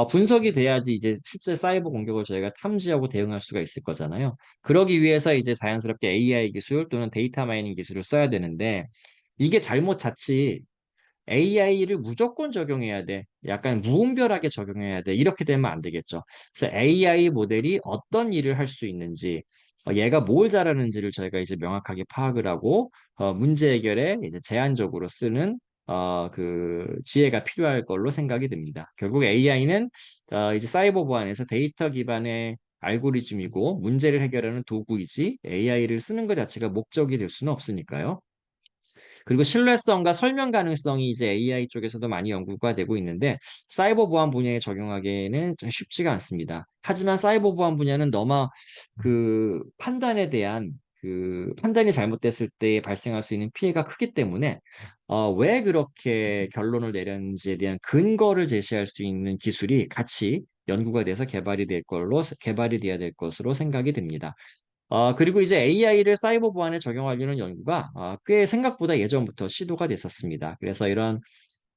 분석이 돼야지 이제 실제 사이버 공격을 저희가 탐지하고 대응할 수가 있을 거잖아요. 그러기 위해서 이제 자연스럽게 AI 기술 또는 데이터 마이닝 기술을 써야 되는데 이게 잘못 자칫 AI를 무조건 적용해야 돼. 약간 무분별하게 적용해야 돼. 이렇게 되면 안 되겠죠. 그래서 AI 모델이 어떤 일을 할 수 있는지, 얘가 뭘 잘하는지를 저희가 이제 명확하게 파악을 하고, 문제 해결에 이제 제한적으로 쓰는, 그 지혜가 필요할 걸로 생각이 듭니다. 결국 AI는, 이제 사이버 보안에서 데이터 기반의 알고리즘이고, 문제를 해결하는 도구이지, AI를 쓰는 것 자체가 목적이 될 수는 없으니까요. 그리고 신뢰성과 설명 가능성이 이제 AI 쪽에서도 많이 연구가 되고 있는데 사이버 보안 분야에 적용하기에는 좀 쉽지가 않습니다. 하지만 사이버 보안 분야는 너무 그 판단에 대한 그 판단이 잘못됐을 때 발생할 수 있는 피해가 크기 때문에 왜 그렇게 결론을 내렸는지에 대한 근거를 제시할 수 있는 기술이 같이 연구가 돼서 개발이 돼야 될 것으로 생각이 됩니다. 그리고 이제 AI를 사이버 보안에 적용하려는 연구가 꽤 생각보다 예전부터 시도가 됐었습니다. 그래서 이런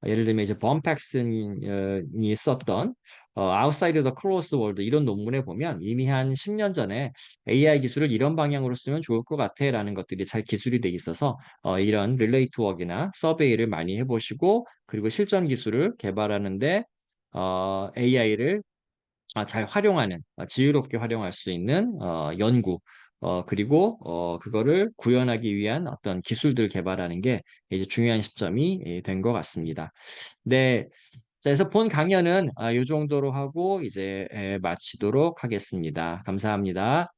예를 들면 이제 범팩슨이 썼던 Outside the Closed World 이런 논문에 보면 이미 한 10년 전에 AI 기술을 이런 방향으로 쓰면 좋을 것 같아라는 것들이 잘 기술이 돼 있어서 이런 릴레이트 워크나 서베이를 많이 해보시고 그리고 실전 기술을 개발하는데 AI를 잘 활용하는 지혜롭게 활용할 수 있는 연구 그리고 그거를 구현하기 위한 어떤 기술들 개발하는 게 이제 중요한 시점이 된 것 같습니다. 네. 자, 그래서 본 강연은 이 정도로 하고 이제 마치도록 하겠습니다. 감사합니다.